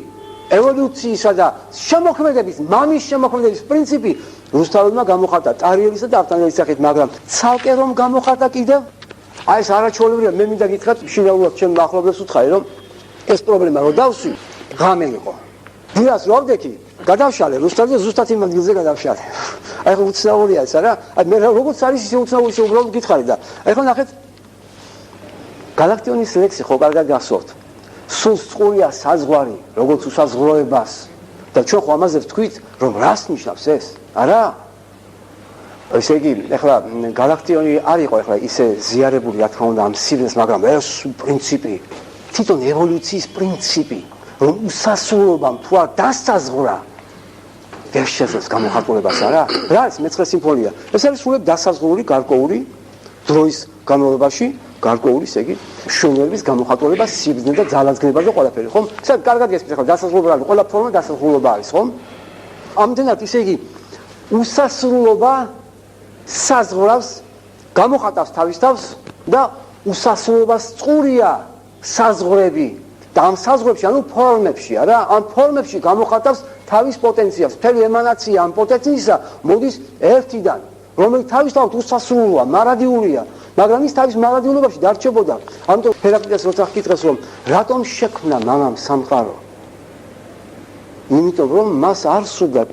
ევოლუციისა და შემოქმედების, მამის შემოქმედების პრინციპი რუსთაველმა გამოხატა ტარიელისა და ავტანელის სახით, მაგრამ ცალკე რომ გამოხატა კიდევ, აი ეს არაჩვეულებრივია. მე მინდა გითხრათ, შინაურად ჩემ მახლობლებს ვუთხარი, რომ ეს პრობლემა რო დავსვი, ღამე იყო. დილას რო ავდექი, გადავშალე რუსთაველზე ზუსტად იმ ადგილზე გადავშალე. აი ხო უცნაურია ეს, არა? აი მე როგორც არის ისე უცნაური უბრალოდ გითხარი და აი ხო ნახეთ გალაქტიონის ლექსი ხო კარგად გახსოვთ. სულ წყურია საზღვარი, როგორც უსაზღვროებას და ჩვენ ხო ამაზე ვთქვით, რომ რას ნიშნავს ეს? არა? ესე იგი, ეხლა გალაქტიონი არ იყო ეხლა ისე ზიარებული, რა თქმა უნდა, ამ სიბნელს, მაგრამ ეს პრინციპი, თვითონ ევოლუციის პრინციპი, რომ უსასრულობამ თუ არ დასაზღვრა, ვერ შეძლებს გამოხატულებას, არა? რა არის მე-9 სიმფონია? ეს არის სრულიად დასაზღვრული, გარკვეული დროის განმავლობაში, გარკვეული, ესე იგი, მშვენიერების გამოხატულება, სიბრძნე და ძალაძგნება და ყველაფერი, ხომ? ეს კარგად გესმის, ხო, დასაზღვრება არის, ყველა ფორმა დასაზღვრულობა არის, ხომ? ამდენად, ისე იგი, უსასრულობა საზღვრავს, გამოხატავს თავის თავს და უსასრულობას წყურია საზღვრები და ამ საზღვრებში, ანუ ფორმებში, არა? ამ ფორმებში გამოხატავს თავის პოტენციალს. მთელი ემანაცია ამ პოტენციისა მოდის ერთიდან, რომელიც თავის თავად უსასრულოა, მარადიულია, მაგრამ ის თავის მარადიულობაში დარჩებოდა. ამიტომ ჰერაკლეს როცა ჰკითხეს, რომ რატომ შექმნა მამამ სამყარო? იმიტომ რომ მას არ სურდა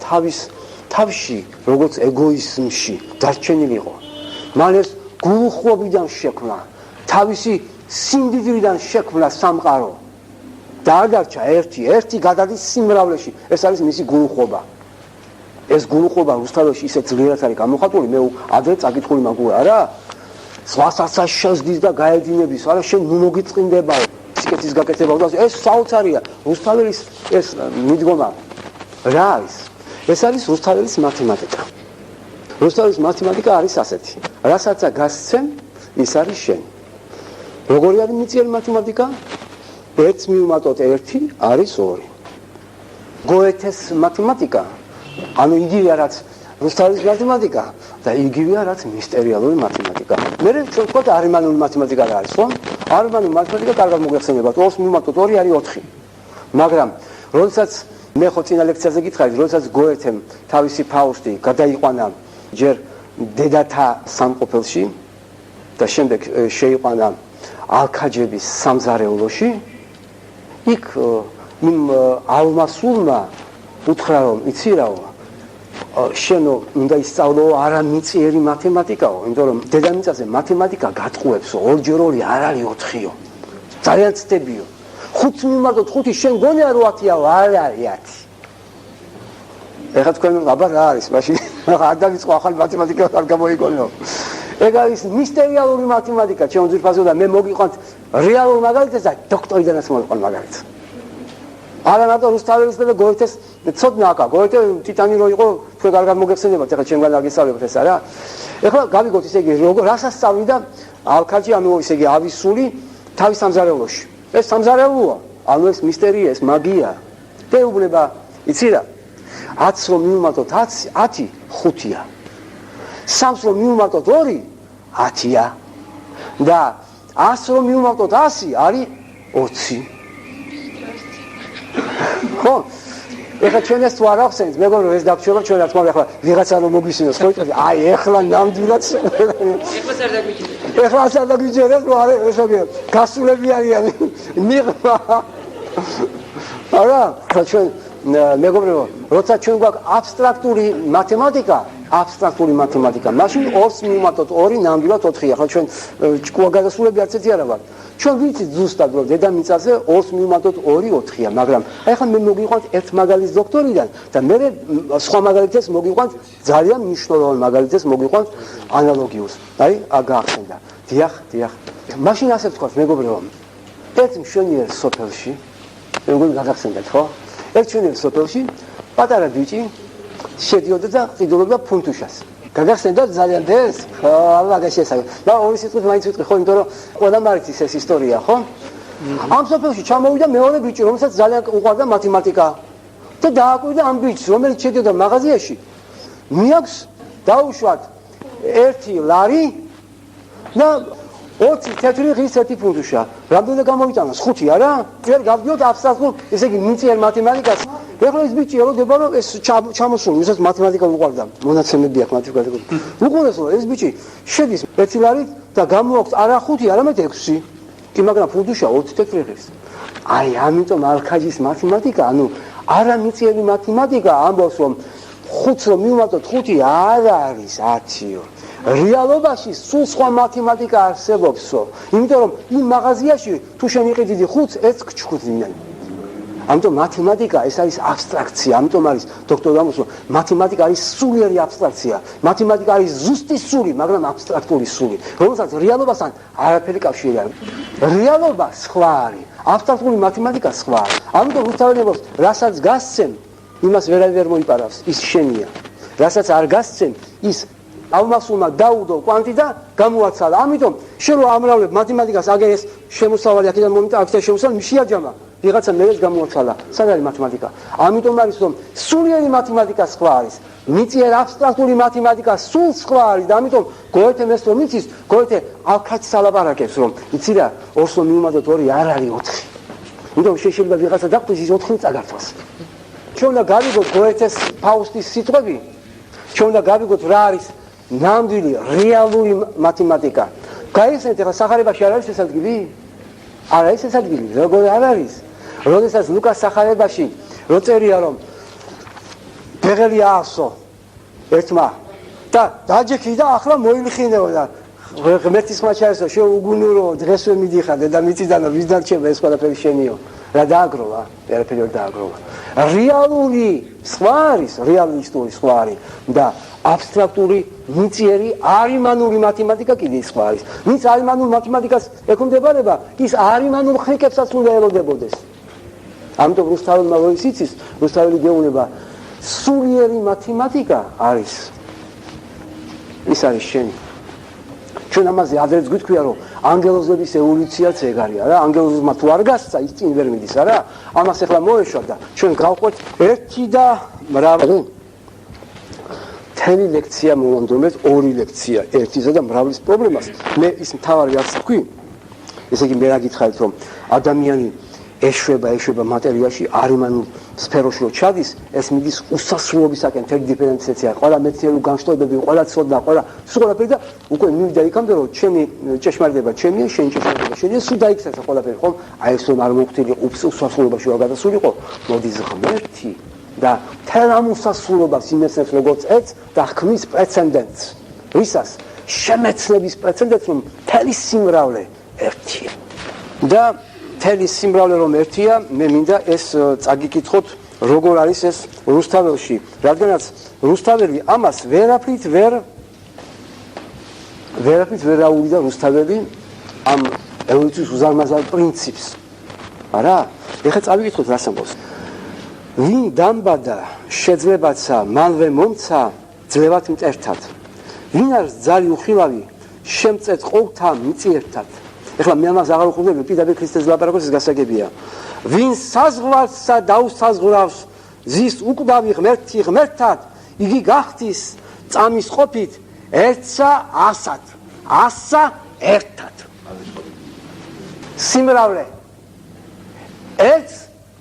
თავში, როგორც ეგოიზმში დარჩენილიყო. მან ეს გულუხვობიდან შექმნა, თავისი სიმდიდრიდან შექმნა სამყარო. და არ დარჩა ერთი გადადის სიმრავლეში. ეს არის მისი გულუხვობა. ეს გულუხვობა რუსთაველში ისე ძლიერად არის გამოხატული, მე ადრე წაკითხული მაგურა, არა? სხვასაც შეზდის და გაედინების, არა შენ ნუ მოგიწყინდებაო, სიკეთის გაკეთებაო და ეს საოცარია. რუსთაველის ეს მიდგომა რა არის? ეს არის რუსთაველის მათემატიკა. რუსთაველის მათემატიკა არის ასეთი. რასაცა გასცემ, ის არის შენ. როგორი არის მიწიერი მათემატიკა? 1 მივუმატოთ 1 არის 2. გოეთეს მათემატიკა, ანუ იგივეა რაც რუსთაველის მათემატიკა და იგივეა რაც მისტერიალური მათემატიკა. მე ჩვენ ვთქვათ არიმანული მათემატიკა რა არის, ხო? არიმანული მათემატიკა კარგად მოგეხსენებათ. 2 მივუმატოთ 2 არის 4. მაგრამ როდესაც მე ხო წინა ლექციაზე გითხარით, როდესაც გოეთემ თავისი ფაუსტი გადაიყვანა ჯერ დედათა სამყოფელში და შემდეგ შეიყვანა ალქაჯების სამზარეულოში, იქ იმ ალმასულმა უთხრა, რომ იცი რაო, შენო უნდა ისწავლო არა მიწიერი მათემატიკაო, იმიტომ რომ დედამიწაზე მათემატიკა გატყუებსო, 2 არ არის 4-იო. ძალიან ცდებიო. 5 მივუმატოთ 5, შენ გონია 8-იაო, არ არის 10. ეხლა თქვენ აბა რა არის მაშინ? არ დავიწყო ახალი მათემატიკა არ გამოიგონო. ეგ არის მისტერიალური მათემატიკა, ჩემო ძირფასო და მე მოგიყვანთ რეალურ მაგალითებს და დოქტორიდანაც მოვიყვან მაგალითს. არა მარტო რუსთაველის და გოეთეს ცოდნა აკა, გოეთე ტიტანი რო იყო, თქვენ კარგად მოგეხსენებათ, ეხლა ჩემგან არ გესწავლებთ ეს არა? ეხლა გავიგოთ ისე იგი როგორ რასაც სწავლიდა ალქაჯი, ანუ ისე იგი ავისული თავის სამზარეულოში. ეს სამზარეულოა, ანუ ეს მისტერია, ეს მაგია. დეუბნება, იცი რა? 10 რომ მივუმატოთ 10, 5-ია. 3 რომ მივუმატოთ 2, 10-ია. და 100 რომ მივუმატოთ 100 არის 20. ხო? ეხლა ჩვენ ეს თუ არ ახსენეთ, მეგობრებო, ეს დაგჭირდა ჩვენ რა თქმა უნდა, ეხლა ვიღაცა რომ მოგვისმინოს, ხო იტყვი, აი ეხლა ნამდვილად ეხლა არ დაგიჯერებს, რომ არა, ესე გასულები არიან. მიღმა. არა, ჩვენ მეგობრებო, როცა ჩვენ გვაქვს აბსტრაქტული მათემატიკა, მაშინ 2 მივუმატოთ 2 ნამდვილად 4-ია. ხო ჩვენ ჭკუა გადასულები არც ერთი არა ვარ. ჩვენ ვიცით ზუსტად რომ დედამიწაზე 2 მივუმატოთ 2 4-ია, მაგრამ აი ხა მე მოგიყვანთ ერთ მაგალითს დოქტორიდან და მე სხვა მაგალითებს მოგიყვანთ ძალიან მნიშვნელოვან მაგალითებს მოგიყვანთ ანალოგიურს. აი, გაახსენდა. დიახ. მაშინ ასე ვთქვათ, მეგობრებო, ერთ მშვენიერ სოფელში, როგორ გაგახსენდათ, ხო? ერთ მშვენიერ სოფელში პატარა ბიჭი შედიოდა და ყიდულობდა ფუნთუშას. გაგახსენდათ ძალიან დღეს? ხო, ალბათ შესაძლოა. და ორი სიტყვით მაინც ვიტყვი, ხო, იმიტომ რომ ყველა მარიცის ეს ისტორია, ხო? ამ სოფელში ჩამოვიდა მეორე ბიჭი, რომელსაც ძალიან უყვარდა მათემატიკა. და დააკვირდა ამ ბიჭს, რომელიც შედიოდა მაღაზიაში. მიაქვს დაუშვათ 1 ლარი და 20 თეთრი ღის 1 ფუნთუშა. რამდენი გამოვიტანოს? 5 არა? ვერ გავდიოთ აბსტრაქტულ, ესე იგი მიწიერ მათემატიკას. ეხლა ეს ბიჭი ელოდება რომ ეს ჩამოსული, ვისაც მათემატიკა უყვარდა, მონაცემები აქვს მათემატიკაზე. უყურეს რომ ეს ბიჭი შედის 1 ლარით და გამოაქვს არა 5, არამედ 6. კი, მაგრამ ფუნთუშა 20 თეთრი ღის. აი, ამიტომ ალქაჯის მათემატიკა, ანუ არამიწიერი მათემატიკა ამბობს რომ 5 რომ მივუმატოთ 5 არ არის 10-იო. რეალობაში სულ სხვა მათემატიკა არსებობსო. იმიტომ რომ იმ მაღაზიაში თუ შენ იყიდი 5, ეს გჩხუდნენ. ამიტომ მათემატიკა ეს არის აბსტრაქცია, ამიტომ არის დოქტორ რამოსო, მათემატიკა არის სულიერი აბსტრაქცია. მათემატიკა არის ზუსტი სული, მაგრამ აბსტრაქტული სული, რომელსაც რეალობასთან არაფერი კავშირი არ აქვს. რეალობა სხვა არის, აბსტრაქტული მათემატიკა სხვა არის. ამიტომ რუსთაველებს რასაც გასცემ, იმას ვერავინ მოიპარავს, ის შენია. რასაც არ გასცემ, ის ალმასულმა დაუდო კვანტი და გამოაცალა. ამიტომ შენ რო ამრავლებ მათემატიკას, აგერ ეს შემოსავალი აქედან მომიტა, აქედან შემოსავალი შეაჯამა. ვიღაცა მერეს გამოაცალა. სად არის მათემატიკა? ამიტომ არის რომ სულიერი მათემატიკა სხვა არის. მიწიერ აბსტრაქტული მათემატიკა სულ სხვა არის და ამიტომ გოეთემ ეს რომ იცის, გოეთე ალქაჯს ალაპარაკებს რომ იცი რა, 2 მივუმატოთ 2 არ არის 4. იმიტომ შეიძლება ვიღაცა დაგვიწყდეს ის 4 წაგართვას. ჩვენ უნდა გავიგოთ გოეთეს ფაუსტის სიტყვები. ჩვენ უნდა გავიგოთ რა არის ნამდვილი რეალური მათემატიკა. გაიხსენეთ ახლა სახარებაში არ არის ეს ადგილი? არ არის ეს ადგილი, როგორ არ არის? როდესაც ლუკას სახარებაში რო წერია რომ ბეღელი აასო ერთმა და დაჯექი და ახლა მოილხინეო და ღმერთის მაჩარესო შეუგუნურო დღესვე მიდიხარ და მიწიდანო ვის დარჩება ეს ყველაფერი შენიო რა დააგროვა, არაფერი არ დააგროვა. რეალური სხვა არის, რეალისტური სხვა არის და აბსტრაქტული მიწიერი არიმანული მათემატიკა კიდე სხვა არის. ვინც არიმანულ მათემატიკას ექვემდებარება, ის არიმანულ ხრიკებსაც უნდა ელოდებოდეს. ამიტომ რუსთაველმა როის იცის, რუსთაველი გეუბნება, სულიერი მათემატიკა არის. ის არის შენი. ჩვენ ამაზე ადრეც გვიტყვია რომ ანგელოზების ევოლუციაც ეგ არის, არა? ანგელოზებმა თუ არ გასცა, ის წინ ვერ მიდის, არა? ამას ახლა მოეშვა და ჩვენ გავყვეთ ერთი და მრავალი თემი ლექცია მომდომეთ 2 ლექცია, ერთისა და მრავლის პრობლემას. მე ის მთავარი რაც თქვი, ესე იგი მე რა გითხარით რომ ადამიანი ეშვება მატერიაში არიმანულ სფეროში რო ჩადის, ეს მიდის უსასრულობისაკენ, თერმ დიფერენციაცია, ყველა მეცნიერული განშტოებები, ყველა ცოდნა, ყველა სულაფერი და უკვე მივიდა იქამდე რომ ჩემი ჭეშმარიტება ჩემია, შენი ჭეშმარიტება შენია, სულ დაიქცევა ყველაფერი, ხომ? აი ეს რომ არ მოვხდილი უსასრულობაში რა გადასულიყო, მოდის ღმერთი და თელ ამ უსასრულობას იმეცნებს როგორც ეც და ხმის პრეცედენტს. ვისაც შემეცნების პრეცედენტს რომ თელი სიმრავლე ერთია. და თელი სიმრავლე რომ ერთია, მე მინდა ეს წაგიკითხოთ, როგორ არის ეს რუსთაველში, რადგანაც რუსთაველი ამას ვერაფრით ვერ აურიდა რუსთაველი ამ ევოლუციის უზარმაზარ პრინციპს. არა? ეხლა წავიკითხოთ რას ამბობს. ვინ დამბადა შეძლებაცა, მალვე მომცა, ძლევად მწერთად. ვინ არის ძალი უხილავი, შემწეთ ყოვთა მიწიერთად. ეხლა მე ამას აღარ უხურდები, პირდაპირ ქრისტეს ლაპარაკობს, ეს გასაგებია. ვინ საზღვარსა დაუსაზღვრავს, ზის უკვდავი ღმერთი ღმერთად, იგი გახდის წამის ყოფით ერთსა ასად, ასსა ერთად. სიმრავლე ერთს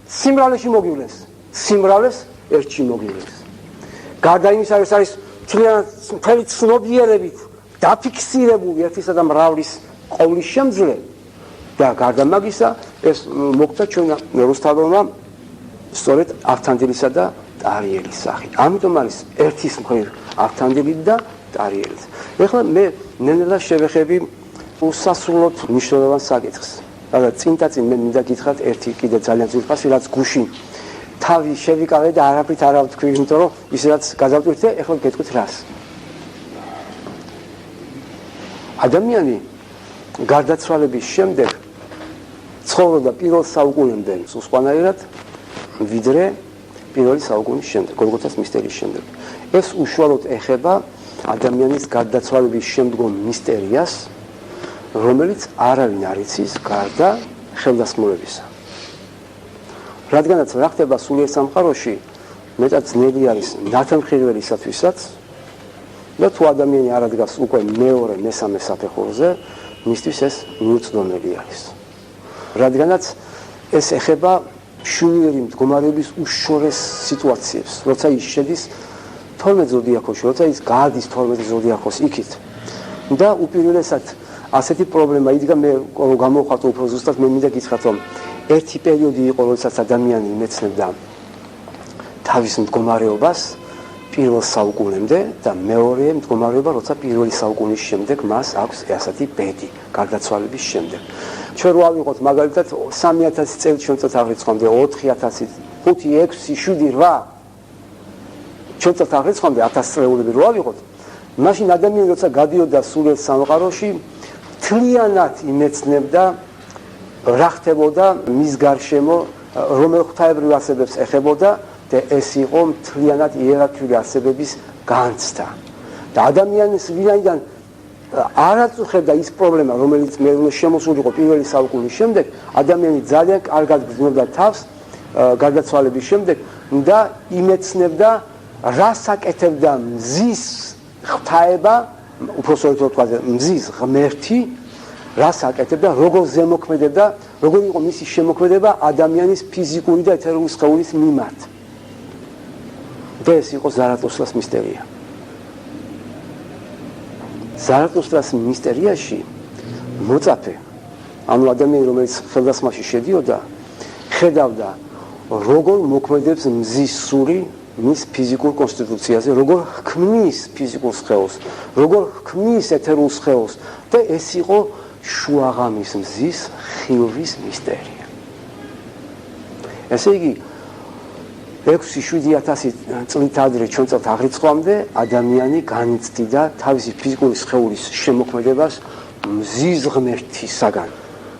სიმრავლეში მოგივლენს. სიმრავლეს ერთში მოგივლის. გარდა იმისა, ეს არის მთელი ცნობიერებით დაფიქსირებული ერთისა და მრავლის ყოვლის შემძლე და გარდა მაგისა ეს მოხდა ჩვენ რუსთაველმა სწორედ ავთანდილისა და ტარიელის სახით. ამიტომ არის ერთის მხრივ ავთანდილი და ტარიელიც. ეხლა მე ნელ-ნელა შევეხები უსასრულოდ მნიშვნელოვან საკითხს. მაგრამ წინ მე მინდა გითხრათ ერთი კიდე ძალიან ძვირფასი, რაც გუშინ თავი შევიკავე და არაფრით არ ვთქვი, იმიტომ რომ ის რაც გადავტვირთე, ეხლა გეტყვით რას. ადამიანი გარდაცვალების შემდეგ ცხოვრობდა პირველ საუკუნემდე სხვანაირად, ვიდრე პირველი საუკუნის შემდეგ, გოლგოთას მისტერიის შემდეგ. ეს უშუალოდ ეხება ადამიანის გარდაცვალების შემდგომ მისტერიას, რომელიც არავინ არ იცის გარდა ხელდასმულებისა. რადგანაც რა ხდება სულიერ სამყაროში, მეტად ძნელი არის ნათამხირველისათვისაც და თუ ადამიანი არ ადგას უკვე მეორე, მესამე საფეხურზე, მისთვის ეს მიუწვდომელი არის. რადგანაც ეს ეხება შვიერი მდგომარეობის უშორეს სიტუაციებს, როცა ის შედის 12 ზოდიაქოში, როცა ის გადის 12 ზოდიაქოს იქით. და უპირველესად ასეთი პრობლემა იდგა, მე გამოვხატო უფრო ზუსტად, მე მინდა გითხრათ, რომ ერთი პერიოდი იყო, როდესაც ადამიანი იმეცნებდა თავის მდგომარეობას პირველ საუკუნემდე და მეორე მდგომარეობა, როცა პირველი საუკუნის შემდეგ მას აქვს ასეთი ბედი გარდაცვალების შემდეგ. ჩვენ რო ავიღოთ მაგალითად 3000 წელი ჩვენ წელთაღრიცხვამდე 4000, 5, 6, 7, 8 ჩვენ წელთაღრიცხვამდე 1000 წლეულები რო ავიღოთ, მაშინ ადამიანი როცა გადიოდა სულიერ სამყაროში, მთლიანად იმეცნებდა რა ხდებოდა მის გარშემო, რომელ ღვთაებრივ არსებებს ეხებოდა და ეს იყო მთლიანად იერარქიული არსებების განცდა. და ადამიანის ვინაიდან არ აწუხებდა ის პრობლემა, რომელიც მე შემოსულიყო პირველი საუკუნის შემდეგ, ადამიანი ძალიან კარგად გრძნობდა თავს გარდაცვალების შემდეგ და იმეცნებდა რას აკეთებდა მზის ღვთაება, უпроსტოდ ვთქვა, მზის ღმერთი, რას აკეთებდა, როგორ ზემოქმედებდა, როგორ იყო მისი შემოქმედება ადამიანის ფიზიკური და ეთერული სხეულის მიმართ. და ეს იყო ზარათუსტრას მისტერია. ზარათუსტრას მისტერიაში მოწაფე, ანუ ადამიანი, რომელიც ხელდასმაში შედიოდა, ხედავდა, როგორ მოქმედებს მზის სული მის ფიზიკურ კონსტიტუციაზე, როგორ ქმნის ფიზიკურ სხეულს, როგორ ქმნის ეთერულ სხეულს და ეს იყო შუაღამის მზის ხილვის მისტერია. ესე იგი 6-7 წლით ადრე ჩვენ წელთაღრიცხვამდე ადამიანი განიცდიდა თავისი ფიზიკური სხეულის შემოქმედებას მზის ღმერთისაგან.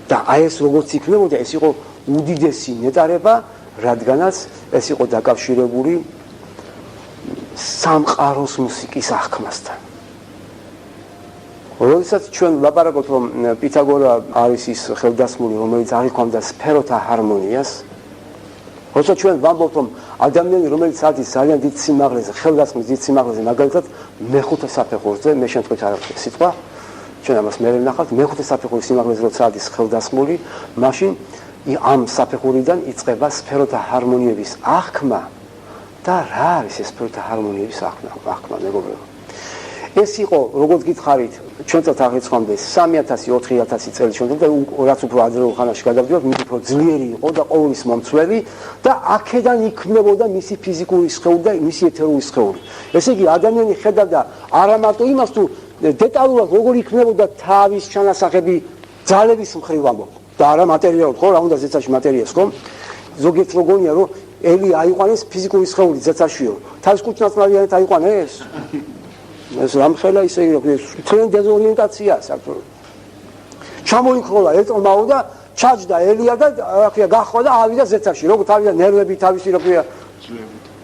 და აი ეს როგორც იქნებოდა, ეს იყო უდიდესი ნეტარება, რადგანაც ეს იყო დაკავშირებული სამყაროს მუსიკის აღქმასთან. როდესაც ჩვენ ვლაპარაკობთ, რომ პითაგორა არის ის ხელდასმული, რომელიც აღიქვამდა სფეროთა ჰარმონიას, როდესაც ჩვენ ვამბობთ, რომ ადამიანი, რომელიც ადის ძალიან დიდ სიმაღლეზე, ხელდასმის დიდ სიმაღლეზე, მაგალითად მეხუთე საფეხურზე, მე შემთხვევით არ აქვს სიტყვა, ჩვენ ამას მე ვნახავთ, მეხუთე საფეხურის სიმაღლეზე როცა ადის ხელდასმული, მაშინ ამ საფეხურიდან იწყება სფეროთა ჰარმონიების აღქმა და რა არის ეს სფეროთა ჰარმონიების აღქმა, მეგობრებო? ეს იყო, როგორც გითხარით, ჩვენ წელთაღრიცხვამდე 3000-4000 წელი შემდეგ და რაც უფრო ადრეულ ხანაში გადავდივართ, მით უფრო ძლიერი იყო და ყოვლის მომცველი და აქედან იქმნებოდა მისი ფიზიკური სხეული და მისი ეთერული სხეული. ესე იგი, ადამიანი ხედავდა არა მარტო იმას, თუ დეტალურად როგორ იქმნებოდა თავის ჩანასახები ძალების მხრივ ამბობ და არა მატერიალურად, ხო, რა უნდა ზეცაში მატერიას, ხო? ზოგიერთ როგორია, რომ ელი აიყვანეს ფიზიკური სხეული ზეცაშიო. თავის კუჭნაწნავიანით აიყვანეს? ეს რამხელა ისე ის თლიან დეზორიენტაციაა საერთოდ. ჩამოიქროლა ელტომაო და ჩაჯდა ელია და რა ქვია გახვა და ავიდა ზეცაში. როგორ თავიდან ნერვები თავისი რა ქვია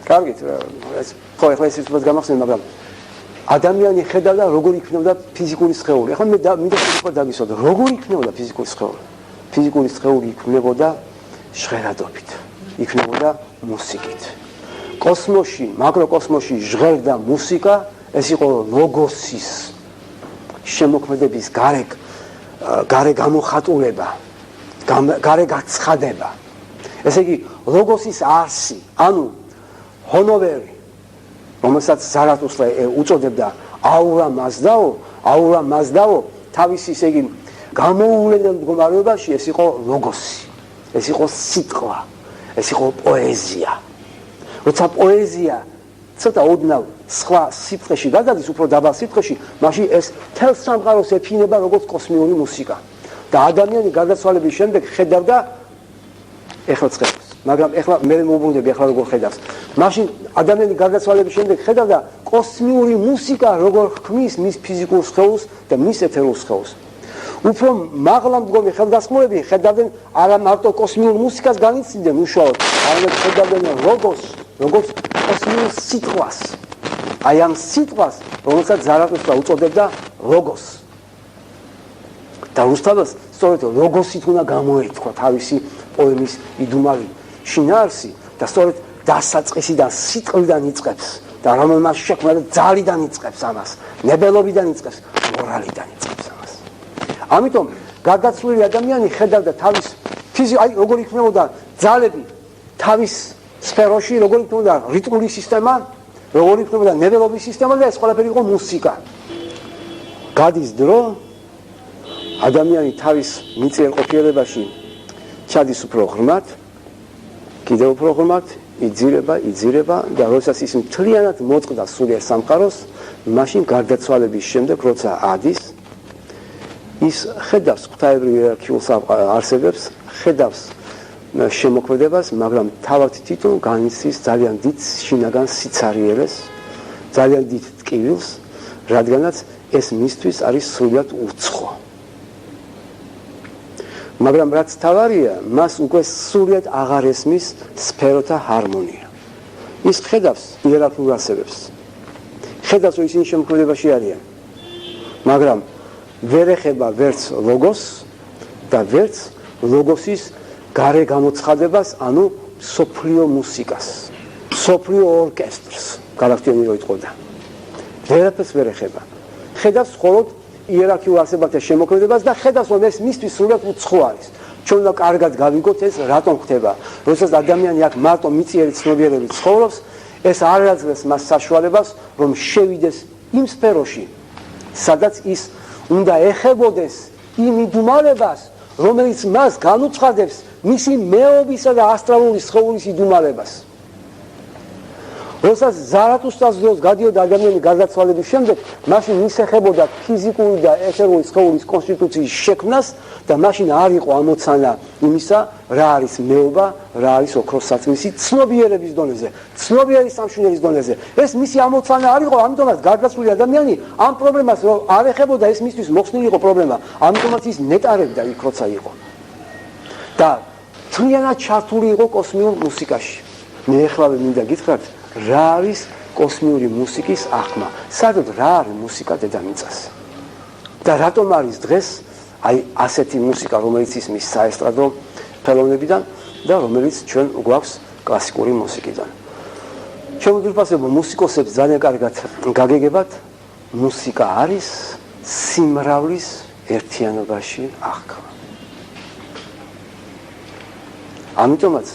კარგით ეს ხო ეხლა ეს უბრალოდ გამახსენე, მაგრამ ადამიანი ხედავდა როგორ იქნებოდა ფიზიკური სხეული. ეხლა მე მინდა უფრო დაგისვადო, როგორ იქნებოდა ფიზიკური სხეული. ფიზიკური სხეული იქნებოდა ჟღერადობით, იქნებოდა მუსიკით. კოსმოსში, მაკროკოსმოსში ჟღერდა მუსიკა, ეს იყო ლოგოსის შემოქმედების გარე გამოხატულება, გარე გაცხადება. ესე იგი, ლოგოსის არსი, ანუ ჰონოვერი, რომელსაც ზარათუსტრა უწოდებდა აურა მაზდაო, თავისი ესე იგი გამოუვლენელ მდგომარეობაში ეს იყო ლოგოსი, ეს იყო სიტყვა, ეს იყო პოეზია. როცა პოეზია ცოტა ოდნავ სხვა სიტყვაში გადადის, უფრო დაბალ სიტყვაში, მაშინ ეს თელ სამყაროს ეფინება როგორც კოსმიური მუსიკა. და ადამიანი გარდაცვალების შემდეგ ხედავდა ეხლა ცხელს, მაგრამ ეხლა მე მოვუბრუნდები ეხლა როგორ ხედავს. მაშინ ადამიანი გარდაცვალების შემდეგ ხედავდა კოსმიური მუსიკა როგორ ხმის მის ფიზიკურ სხეულს და მის ეთერულ სხეულს. უფრო მაღლა მდგომი ხელდასხმოები ხედავდნენ არა მარტო კოსმიურ მუსიკას განიცდიდნენ უშუალოდ, არამედ ხედავდნენ როგორც კოსმიურ სიტყვას. აი ამ სიტყვას, რომელსაც ზარათუსტრა უწოდებდა ლოგოს. და რუსთაველს სწორედ ლოგოსით უნდა გამოერთხვა თავისი პოემის იდუმალი შინაარსი და სწორედ დასაწყისიდან სიტყვიდან იწყებს და რომელმას შექმნა და ძალიდან იწყებს ამას, ნებელობიდან იწყებს, მორალიდან იწყებს ამას. ამიტომ გარდაცვლილი ადამიანი ხედავდა თავის აი როგორ იქნებოდა ძალები თავის სფეროში, როგორ იქნებოდა რიტმული სისტემა, როგორ იქნებოდა ნებელობის სისტემა და ეს ყველაფერი იყო მუსიკა. გადის დრო, ადამიანი თავის მიწიერ ყოფიერებაში ჩადის უფრო ღრმად, კიდევ უფრო ღრმად, იძირება და როდესაც ის მთლიანად მოწყდა სულიერ სამყაროს, მაშინ გარდაცვალების შემდეგ, როცა ადის, ის ხედავს ღვთაებრივ იერარქიულ არსებებს, ხედავს შემოქმედებას, მაგრამ თავად თვითონ განიცდის ძალიან დიდ შინაგან სიცარიელეს, ძალიან დიდ ტკივილს, რადგანაც ეს მისთვის არის სრულად უცხო. მაგრამ რაც თავარია, მას უკვე სრულად აღარ ესმის სფეროთა ჰარმონია. ის ხედავს იერარქიულ არსებებს, ხედავს რომ ისინი შემოქმედებაში არიან, მაგრამ ვერ ეხება ვერც ლოგოს და ვერც ლოგოსის გარე გამოცხადებას, ანუ სოფლიო მუსიკას, სოფლიო ორკესტრს, გალაქტიონი რო იტყოდა. ვერაფერს ვერ ეხება. ხედავს მხოლოდ იერარქიულ არსებათა შემოქმედებას და ხედავს რომ ეს მისთვის სრულად უცხო არის. ჩვენ უნდა კარგად გავიგოთ ეს რატომ ხდება. როდესაც ადამიანი აქ მარტო მიწიერი ცნობიერებით ცხოვრობს, ეს არ აძლევს მას საშუალებას, რომ შევიდეს იმ სფეროში, სადაც ის უნდა ეხებოდეს იმ იდუმალებას, რომელიც მას განუცხადებს მისი მეობისა და ასტრალური სხეულის იდუმალებას. როდესაც ზარათუსტრას დროს გადიოდა ადამიანი გარდაცვალების შემდეგ, მაშინ ის ეხებოდა ფიზიკური და ეთერული სხეულის კონსტიტუციის შექმნას და მაშინ არ იყო ამოცანა იმისა, რა არის მეობა, რა არის ოქროს საწმისი ცნობიერების დონეზე, ცნობიერის სამშვიდობის დონეზე. ეს მისი ამოცანა არ იყო, ამიტომაც გარდაცვლილი ადამიანი ამ პრობლემას რომ არ ეხებოდა, ეს მისთვის მოხსნილი იყო პრობლემა, ამიტომაც ის ნეტარებდა იქ როცა იყო. და თლიანად ჩართული იყო კოსმიურ მუსიკაში. მე ეხლავე მინდა გითხრათ, რა არის კოსმიური მუსიკის აღქმა? საერთოდ რა არის მუსიკა დედამიწაზე? და რატომ არის დღეს აი ასეთი მუსიკა, რომელიც ისმის საესტრადო ხელოვნებიდან და რომელიც ჩვენ გვაქვს კლასიკური მუსიკიდან. ჩვენ ვიფასებთ მუსიკოსებს ძალიან კარგად გაგეგებათ, მუსიკა არის სიმრავლის ერთიანობაში აღქმა. ამიტომაც,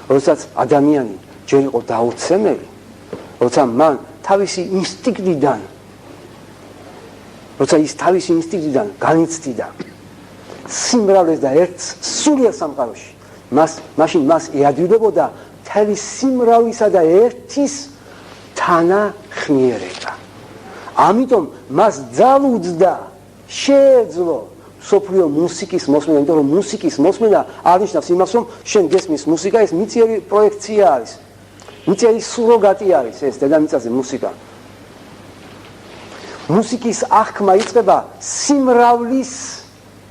როდესაც ადამიანი ჯერ იყო დაუცემელი, როცა მან თავისი ინსტინქტიდან განიცდიდა სიმრავლეს და ერთ სულიერ სამყაროში, მაშინ მას ეადვილებოდა მთელი სიმრავლისა და ერთის თანახმიერება. ამიტომ მას ძალუძდა, შეეძლო სოფლიო მუსიკის მოსმენა, იმიტომ რომ მუსიკის მოსმენა აღნიშნავს იმას, რომ შენ გესმის მუსიკა, ეს მიწიერი პროექცია არის, მიწიერი სუროგატი არის ეს დედამიწაზე მუსიკა. მუსიკის აღქმა იწყება სიმრავლის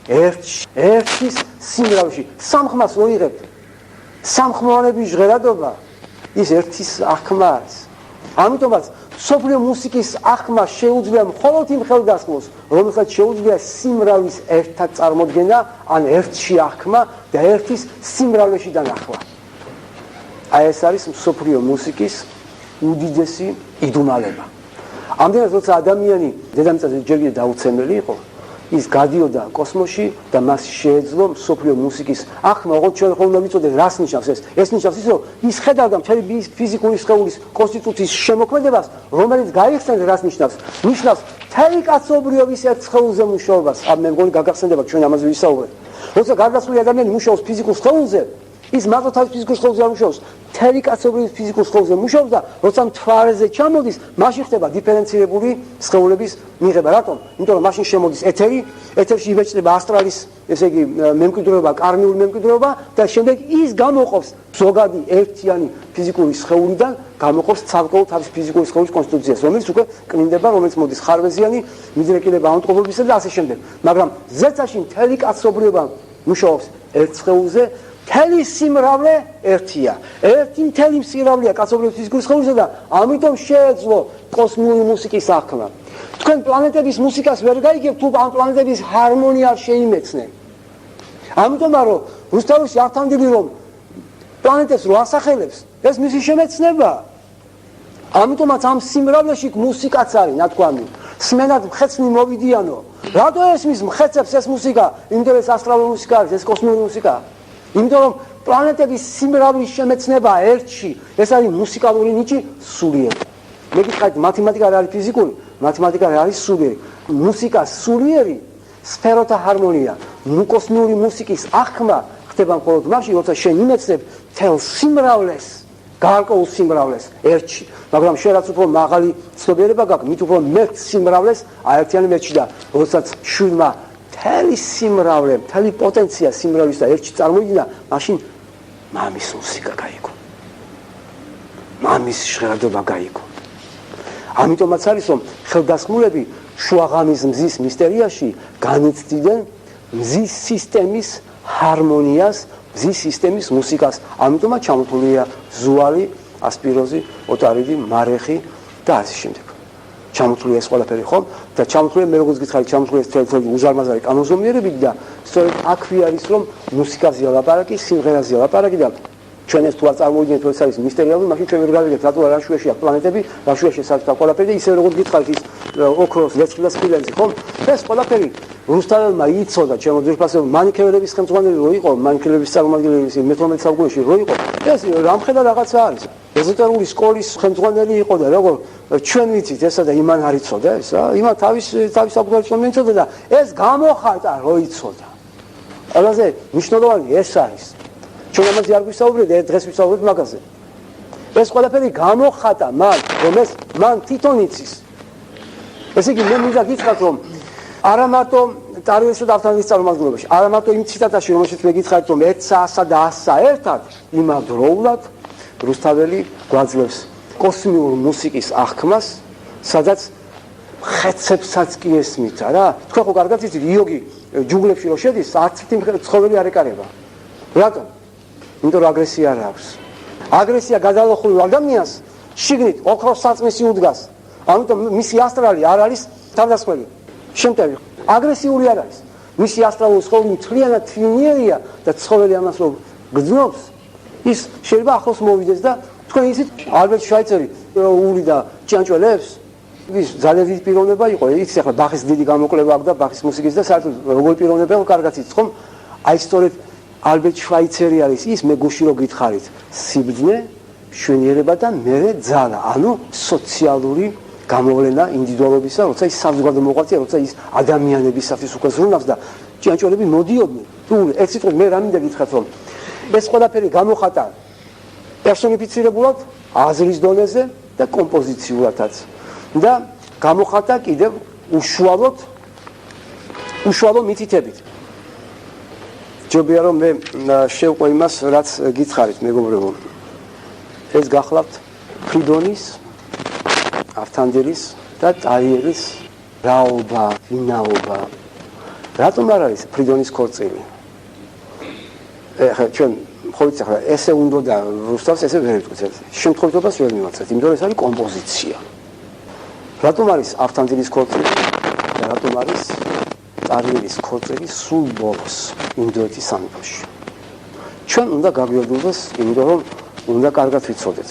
ერთის სიმრავლში. სამხმას რო იღებთ, სამხმოვანების ჟღერადობა ის ერთის აღქმა არის. ამიტომაც სოფლიო მუსიკის აღქმა შეუძლია მხოლოდ იმ ხელდასხმოს, რომელსაც შეუძლია სიმრავლის ერთად წარმოდგენა, ან ერთში აღქმა და ერთის სიმრავლეში დანახვა. აი ეს არის სოფლიო მუსიკის უდიდესი იდუმალება. ამდენად როცა ადამიანი დედამიწაზე ჯერ კიდევ დაუცემელი იყო, ის გადიოდა კოსმოსში და მას შეეძლო მსოფლიო მუსიკის ახმა, ოღონდ ჩვენ ხომ უნდა ვიცოდეთ რას ნიშნავს ეს. ეს ნიშნავს ის, რომ ის ხედავდა მთელი ფიზიკური სხეულის კონსტიტუციის შემოქმედებას, რომელიც გაიხსენდა რას ნიშნავს. ნიშნავს მთელი კაცობრიობის ერთ სხეულზე მუშაობას. მე მგონი გაგახსენდება ჩვენ ამაზე ვისაუბრეთ. როცა გარდაცვლილი ადამიანი მუშაობს ფიზიკურ სხეულზე, ის მარტო თავის ფიზიკურ სხეულზე არ მუშაობს, მთელი კაცობრიობის ფიზიკურ სხეულზე მუშაობს და როცა მთვარეზე ჩამოდის, მაშინ ხდება დიფერენცირებული სხეულების მიღება. რატომ? იმიტომ რომ მაშინ შემოდის ეთერი, ეთერში იბეჭდება ასტრალის, ესე იგი მემკვიდრეობა, კარმიული მემკვიდრეობა და შემდეგ ის გამოყოფს ზოგადი ერთიანი ფიზიკური სხეულიდან, გამოყოფს ცალკეულ თავის ფიზიკური სხეულის კონსტიტუციას, რომელიც უკვე კნინდება, რომელიც მოდის ხარვეზიანი, მიდრეკილება ანთროპოლოგიისა და ასე შემდეგ. მაგრამ ზეცაში მთელი კაცობრიობა მუშაობს ერთ სხეულზე. მთელი სიმრავლე ერთია. ერთი მთელი სიმრავლეა კაცობრიობის ფიზიკური სხეულისა და ამიტომ შეეძლო კოსმიური მუსიკის ახლა. თქვენ პლანეტების მუსიკას ვერ გაიგებთ, თუ ამ პლანეტების ჰარმონია არ შეიმეცნე. ამიტომ რომ რუსთავის ავთანდილი რომ პლანეტებს რო ასახელებს, ეს მისი შემეცნება. ამიტომაც ამ სიმრავლეში მუსიკაც არის, ნათქვამი. სმენად მხეცნი მოვიდიანო. რატო ესმის მხეცებს ეს მუსიკა? იმიტომ ეს ასტრალური მუსიკა არის, ეს კოსმიური მუსიკა. იმიტომ რომ პლანეტების სიმრავლის შემეცნება ერთში, ეს არის მუსიკალური ნიჭი სულიერი. მე გითხარით, მათემატიკა არ არის ფიზიკური, მათემატიკა არის სულიერი. მუსიკა სულიერი, სფეროთა ჰარმონია, კოსმიური მუსიკის ახმა ხდება მხოლოდ მაშინ, როცა შენ იმეცნებ თელ სიმრავლეს, გარკვეულ სიმრავლეს ერთში. მაგრამ შენ რაც უფრო მაღალი ცნობიერება გაქვს, მით უფრო მეტ სიმრავლეს აერთიანებ ერთში და როდესაც შვილმა მთელი სიმრავლე, მთელი პოტენცია სიმრავლის და ერთში წარმოიდგინა, მაშინ მამის მუსიკა გაიგო. მამის ჟღერადობა გაიგო. ამიტომაც არის, რომ ხელდასხმულები შუაღამის მზის მისტერიაში განიცდიდნენ მზის სისტემის ჰარმონიას, მზის სისტემის მუსიკას. ამიტომაც ჩამოთვლილია ზუალი, ასპიროზი, ოტარიდი, მარეხი და ასე შემდეგ. ჩამოთვლილია ეს ყველაფერი ხომ და ჩამოთვლილია მე როგორც გითხარი ჩამოთვლილია ეს თელეფონი უზარმაზარი კანონზომიერებით და სწორედ აქვე არის რომ მუსიკაზეა ლაპარაკი, სიმღერაზეა ლაპარაკი და ჩვენ ეს თუ არ წარმოვიდგინეთ რომ ეს არის მისტერიალური, მაშინ ჩვენ ვერ გავიგებთ რატო რაშუაშია პლანეტები, რაშუაშია საერთოდ ყველაფერი და ისე როგორც გითხარით ის ოქროს, ლეცხი და სპილენძი ხომ? ეს ყველაფერი რუსთაველმა იცოდა, ჩემო ძირფასე მანიქევრების ხელმძღვანელი რო იყო, მანიქევრების წარმომადგენელი მე-18 საუკუნეში რო იყო, ეს რამხელა რაღაცა არის. ეზოტერული სკოლის ხელმძღვანელი იყო და როგორ ჩვენ ვიცით ესა და იმან არ იცოდა ეს, იმან თავის საკუთარი ცნობილი იცოდა და ეს გამოხატა რო იცოდა. ყველაზე მნიშვნელოვანი ეს არის. ჩვენ ამაზე არ გვისაუბრეთ, დღეს ვისაუბრეთ მაგაზე. ეს ყველაფერი გამოხატა მან, რომ ეს მან თვითონ იცის. ესე იგი მე მინდა გითხრათ, რომ არა მარტო ტარიოსა და ავთანდილის წარმომადგენლობაში, არა მარტო იმ ციტატაში, რომელშიც მე გითხრათ, რომ 100-ასა და 100-ა ერთად იმავდროულად რუსთაველი გვაძლევს კოსმიურ მუსიკის აღქმას, სადაც ხეცებსაც კი ესმით რა. თქვენ ხო კარგად იცით, იოგი ჯუნგლებში რო შედის, არც ერთი ცხოველი არ ეკარება. რატომ? იმიტომ რომ აგრესია არ აქვს. აგრესია გადალახულ ადამიანს შიგნით ოქროს საწმისი უდგას. ამიტომ მისი ასტრალი არ არის თავდასხმელი. შემტევი აგრესიული არ არის. მისი ასტრალური სხეული მთლიანად თვინიერია და ცხოველი ამას რო გძნობს, ის შეიძლება ახლოს მოვიდეს და თქვენ იცით, ალბერტ შვაიცერი უვლიდა ჭიანჭველებს, ის ძალიან დიდი პიროვნება იყო. იცით ახლა ბახის დიდი გამოკვლევა აქვს და ბახის მუსიკის და საერთოდ როგორი პიროვნებაა, კარგად იცით ხომ? აი სწორედ ალბერტ შვაიცერი არის ის, მე გუში რო გითხარით, სიბრძნე, მშვენიერება და მერე ძალა, ანუ სოციალური გამოვლენა ინდივიდუალობისა, როცა ის საზოგადო მოღვაწეა, როცა ის ადამიანებისათვის უკვე ზრუნავს და ჭიანჭველები მოდიოდნენ. თუ ერთ სიტყვით მე რა მინდა გითხრათ, რომ ეს ყველაფერი გამოხატა პერსონიფიცირებულად, აზრის დონეზე და კომპოზიციურადაც. და გამოხატა კიდევ უშუალო მითითებით. ჯობია რომ მე შევყვე იმას, რაც გითხარით, მეგობრებო. ეს გახლავთ ფრიდონის, ავთანდილის და ტაიერის რაობა, ვინაობა. რატომ არ არის ფრიდონის ქორწილი? ეხლა ჩვენ მხოლოდ ახლა ესე უნდა და რუსთავს ესე ვერ ვიტყვით. შემთხვევას ვერ მივაცეთ, იმიტომ რომ ეს არის კომპოზიცია. რატომ არის ავთანდილის ქორწილი და რატომ არის ტარიერის ქორწილი სულ ბოლოს ინდოეთის სამეფოში? ჩვენ უნდა გაგვიერთდეს, იმიტომ რომ უნდა კარგად ვიცოდეთ.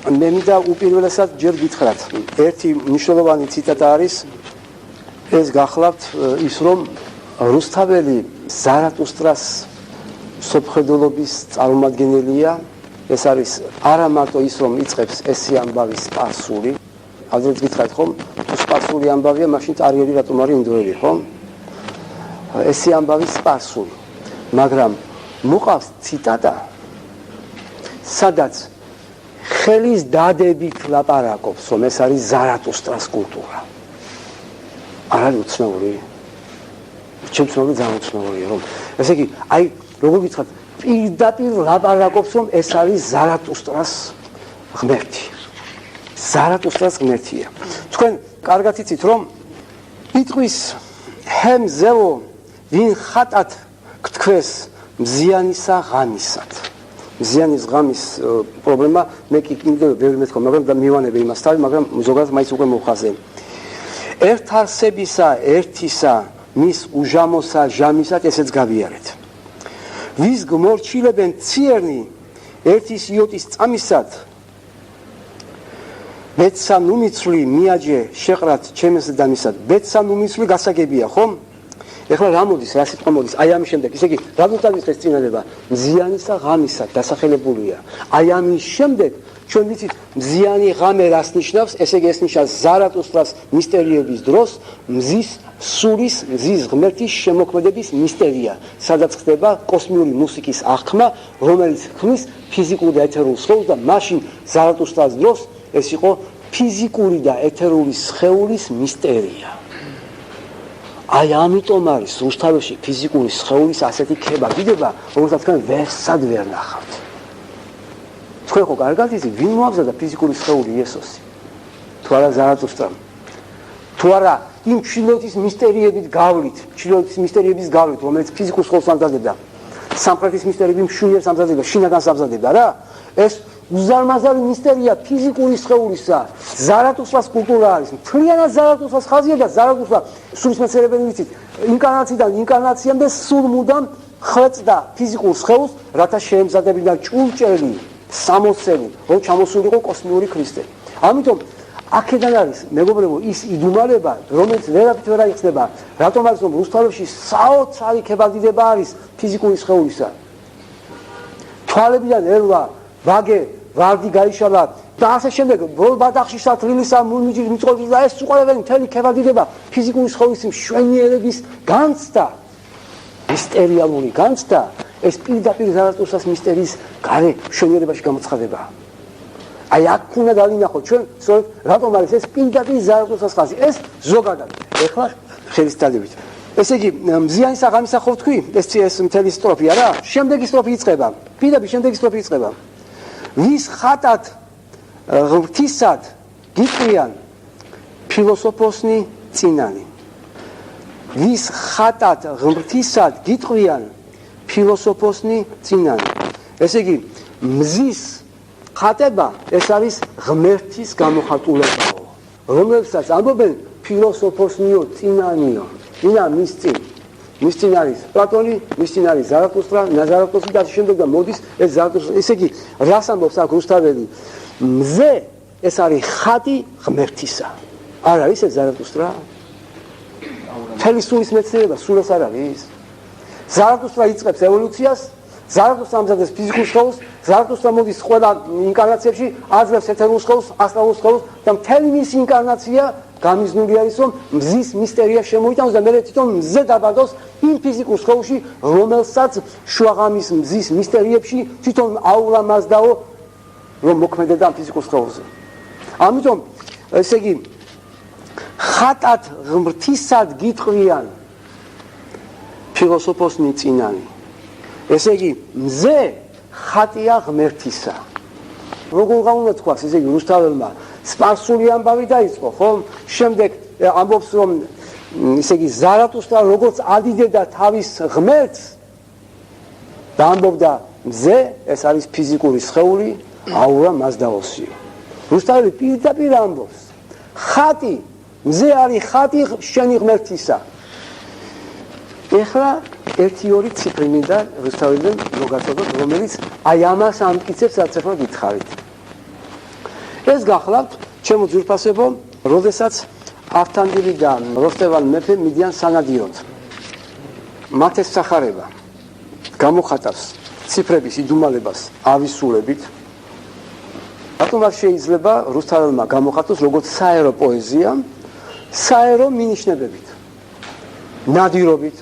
მე მინდა უპირველესად ჯერ გითხრათ, ერთი მნიშვნელოვანი ციტატა არის ეს გახლავთ ის რომ რუსთაველი ზარატუსტრას სოფხედულობის წარმომადგენელია. ეს არის არა მარტო ის რომ იწყებს ესე ამბავის სპარსული, ადრეც გითხარით ხომ, თუ სპარსული ამბავია, მაშინ წარიელი რატომ არის ინდოელი, ხომ? ესე ამბავის სპარსული. მაგრამ მოყავს ციტატა, სადაც ხელის დადებით ლაპარაკობს, რომ ეს არის ზარატუსტრას კულტურა. არ არის უცნაური? ჩემს მოგეთ ძალიან უცნაურია, რომ ესე იგი, აი, როგორ გითხრათ, პირდაპირ ლაპარაკობს, რომ ეს არის ზარატუსტრას ღმერთი. ზარატუსტრას ღმერთია. თქვენ კარგად იცით, რომ იტყვის ჰემზელო ვინ ხატად გთქვეს მზიანისა ღამისად. მზიანის ღამის პრობლემა მე კი კიდევ ვერ მეთქვა, მაგრამ მივანებე იმას თავი, მაგრამ ზოგადად მაინც უკვე მოვხაზე. ერთ არსებისა, ერთისა, მის უჟამოსა ჟამისად ესეც გავიარეთ. ვის გმორჩილებენ ციერნი ერთის იოტის წამისად, ბეცა ნუმიცვლი მიაჯე შეყრათ ჩემს დამისად. ბეცა ნუმიცვლი გასაგებია, ხომ? ეხლა რა მოდის, რა სიტყვა მოდის? აი ამის შემდეგ, ისე იგი, რა გვიტანს წინადება? მზიანისა ღამისად დასახელებულია. აი ამის შემდეგ ჩვენ ვიცით მზიანი ღამე რას ნიშნავს? ესე იგი ეს ნიშნავს ზარატუსტრას მისტერიების დროს მზის სულის, მზის ღმერთის შემოქმედების მისტერია, სადაც ხდება კოსმიური მუსიკის აღქმა, რომელიც ქმნის ფიზიკურ და ეთერულ სხეულს და მაშინ ზარატუსტრას დროს ეს იყო ფიზიკური და ეთერული სხეულის მისტერია. აი ამიტომ არის რუსთაველში ფიზიკური სხეულის ასეთი ქება გიდება, რომელსაც თქვენ ვერსად ვერ ნახავთ. თქვენ ხო კარგად იცით, ვინ მოამზადა ფიზიკური სხეული იესოსი? თუ არა ზარატუსტრა? თუ არა იმ ჩრდილოეთის მისტერიებით გავლით, ჩრდილოეთის მისტერიების გავლით, რომელიც ფიზიკურ სხეულს ამზადებდა, სამხრეთის მისტერიები მშვიდიერს ამზადებდა, შინაგანს ამზადებდა რა? ეს უზარმაზარი მისტერია ფიზიკური სხეულისა. ზარატუსტრას კულტურა არის. მთლიანად ზარატუსტრას ხაზია და ზარატუსტრა სულისმეცნიერებელი ვიცით, ინკარნაციიდან ინკარნაციამდე სულ მუდამ ხვეწდა ფიზიკურ სხეულს, რათა შეემზადებინა ჭურჭელი, სამოცელი, რომ ჩამოსულიყო კოსმიური ქრისტე. ამიტომ აქედან არის, მეგობრებო, ის იდუმალება, რომელიც ვერაფრით ვერ აიხსნება, რატომ არის რომ რუსთაველში საოცარი ქებადიდება არის ფიზიკური სხეულისა. თვალებიდან ერვა ვაგე, ვარდი გაიშალა და ასე შემდეგ, ბოლბადახში სათრილისა, მუნიჯის მიწოლის და ეს უყურებენ მთელი ქებადიდება ფიზიკური სხეულის მშვენიერების განცდა, მისტერიალური განცდა, ეს პირდაპირ ზარატუსტრას მისტერიის გარე მშვენიერებაში გამოცხადება. აი აქ უნდა დავინახოთ ჩვენ, სწორედ რატომ არის ეს პირდაპირ ზარატუსტრას ხაზი, ეს ზოგადად. ეხლა ხელის დადებით. ესე იგი, მზიანისა ღამისა ხო ვთქვი, ეს მთელი სტროფია რა, შემდეგი სტროფი იწყება. პირდაპირ შემდეგი სტროფი იწყება. ვის ხატად ღმრთისად გიტყვიან ფილოსოფოსნი წინანი. ვის ხატად ღმრთისად გიტყვიან ფილოსოფოსნი წინანი. ესე იგი, მზის ხატება ეს არის ღმერთის გამოხატულებაო, რომელსაც ამბობენ ფილოსოფოსნიო წინანიო. ინა მის წინ. მის წინ არის პლატონი, მის წინ არის ზარატუსტრა, ზარატუსტრი და შემდეგ და მოდის ეს ზარატუსტრი. ესე იგი, რას ამბობს აქ რუსთაველი? მზე ეს არის ხატი ღმერთისა. არ არის ეს ზარატუსტრა? მთელი სულის მეცნიერება, სულ ეს არ არის. ზარატუსტრა იწყებს ევოლუციას, ზარატუსტრა ამზადებს ფიზიკურ სხეულს, ზარატუსტრა მოდის ყველა ინკარნაციებში, აძლევს ეთერულ სხეულს, ასტრალურ სხეულს და მთელი მისი ინკარნაცია გამიზნული არის რომ მზის მისტერია შემოიტანოს და მე თვითონ მზე დაბადოს იმ ფიზიკურ სხეულში, რომელსაც შუაღამის მზის მისტერიებში თვითონ აულამაზდაო რომ მოქმედებდა ფიზიკურ სხეულზე. ამიტომ ესე იგი ხატად ღმრთისად გიტყვიან ფილოსოფოსნი წინანი. ესე იგი მზე ხატია ღმერთისა. როგორ უნდა თქვას, ესე იგი რუსთაველმა სპარსული ამბავი დაიწყო, ხომ? შემდეგ ამბობს რომ ესე იგი ზარატუსტრა როგორც ადიდებდა თავის ღმერთს და ამბობდა მზე ეს არის ფიზიკური სხეული, აურა მასდაოსიო. რუსთაველი პირდაპირ ამბობს ხატი, მზე არის ხატი შენი ღმერთისა. ეხლა 1-2 ციფრი მინდა რუსთაველიდან მოგაწოდოთ, რომელიც აი ამას ამტკიცებს, რაც ახლა გითხარით. ეს გახლავთ, ჩემო ძვირფასებო, როდესაც ავთანდილი და როსტევან მეფე მიდიან სანადიროდ. მათ ეს სახარება გამოხატავს ციფრების იდუმალებას ავისულებით. რატომ არ შეიძლება რუსთაველმა გამოხატოს როგორც საერო პოეზია, საერო მინიშნებებით, ნადირობით.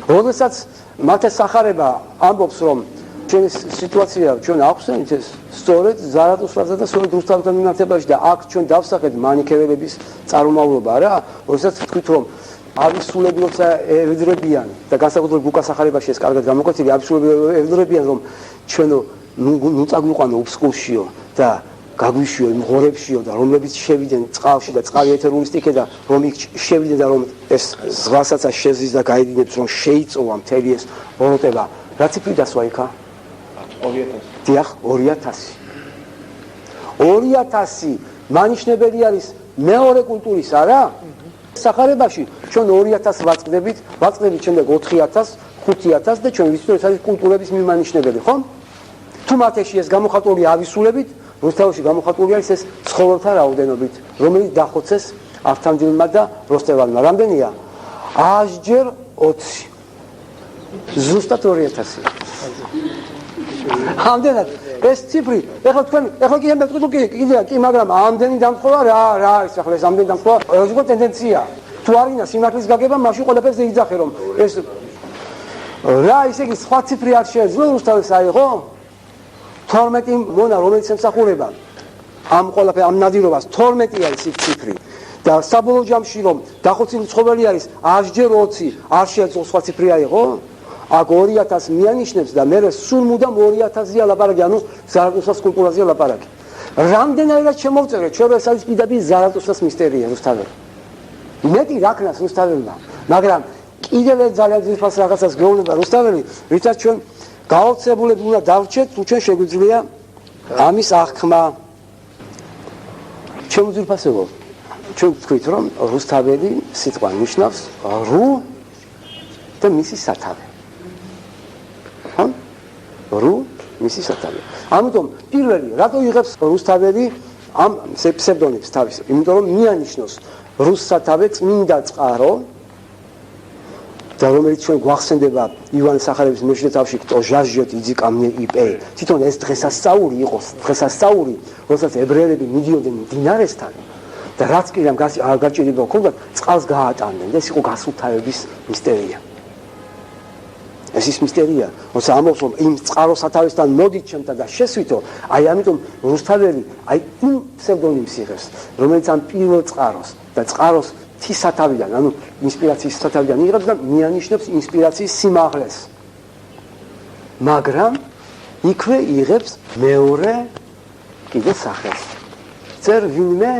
როდესაც მათ ეს სახარება ამბობს, რომ ჩვენი სიტუაცია ჩვენ ახსენით ეს სწორედ ზარათუსტრასა და სწორედ რუსთაველთან მიმართებაში და აქ ჩვენ დავსახეთ მანიქეველების წარმომავლობა რა, როდესაც თქვით რომ ავისულები როცა ევედრებიან და განსაკუთრებით ბუკასახარებაში ეს კარგად გამოკვეთილი ავისულები ევედრებიან რომ ჩვენო ნუ წაგვიყვანო უბსკულშიო და გაგვიშვიო იმ ღორებშიო და რომლებიც შევიდნენ წყალში და წყალი ეთერული სტიქე და რომ იქ შევიდნენ და რომ ეს ზღვასაცა შეზის და გაიდინებს რომ შეიწოვა მთელი ეს ბოროტება რა ციფრი დასვა იქა 2000 დიახ 2000 მანიშნებელი არის მეორე კულტურის არა სახარებაში ჩვენ 2000 ვაწყდებით შემდეგ 4000 5000 და ჩვენ ვიცით რომ ეს არის კულტურების მიმანიშნებელი ხო თუ მათში ეს გამოხატული ავისულებით რუსთავში გამოხატული არის ეს ცხოველთა რაოდენობით რომელიც დახოცეს ავთანდილმა და როსტევანმა რამდენია აშჯერ 20 ზუსტად 2000 ამდენად ეს ციფრი ეხლა კი ამბობთ კი მაგრამ ამდენი დამთხოვა რა არის ახლა ეს ამდენი დამთხოვა როგორ ტენდენცია თუ არინა სიმართლის გაგება მაშინ ყველაფერზე იძახე რომ ეს რა ისე იგი სხვა ციფრი არ შეეძლო რუსთავის აიღო 12 მონა რომელიც ემსახურება ამ ყველაფერ ამ ნადირობას 12 არის იქ ციფრი და საბოლოო ჯამში რომ დახოცილი ცხოველი არის აშჯერ 20 არ შეეძლო სხვა ციფრი აიღო აქ 2000 მიანიშნებს და მე სულ მუდამ 2000-ია ლაპარაკი, ანუ ზარათუსტრას კულტურაზეა ლაპარაკი. რამდენადაც შემოვწერე, ჩვენ ეს არის პირდაპირ ზარათუსტრას მისტერია რუსთაველი. მეტი რაკნას რუსთაველმა, მაგრამ კიდევ ძალიან ძირფას რაღაცას გეუბნება რუსთაველი, რითაც ჩვენ გაოცებულები უნდა დავრჩეთ, თუ ჩვენ შეგვიძლია ამის აღქმა. ჩვენ ძირფასებო. ჩვენ ვთქვით, რომ რუსთაველი სიტყვა ნიშნავს რუ და მისი სათავე. რუ მისი სათავე. ამიტომ პირველი რატო იღებს რუსთაველი ამ ფსევდონიმს თავის? იმიტომ რომ მიანიშნოს რუს სათავე წმინდა წყარო და რომელიც ჩვენ გვახსენდება ივანე სახარების მეშვიდე თავში то ჟაჟიოთ იძიკა მე იპე. თვითონ ეს დღესასწაული იყოს, დღესასწაული, როდესაც ებრაელები მიდიოდნენ მდინარესთან და რაც კი რამ გარჭირება ჰქონდათ, წყალს გაატანდნენ და ეს იყო გასუფთავების მისტერია. ეს ის მისტერია, როცა ამბობს რომ იმ წყაროს სათავესთან მოდით ჩემთან და შესვითო, აი ამიტომ რუსთაველი აი იმ ფსევდონიმს იღებს, რომელიც ამ პირველ წყაროს და წყაროს თის სათავიდან, ანუ ინსპირაციის სათავიდან იღებს და მიანიშნებს ინსპირაციის სიმაღლეს. მაგრამ იქვე იღებს მეორე კიდე სახელს. წერ ვინმე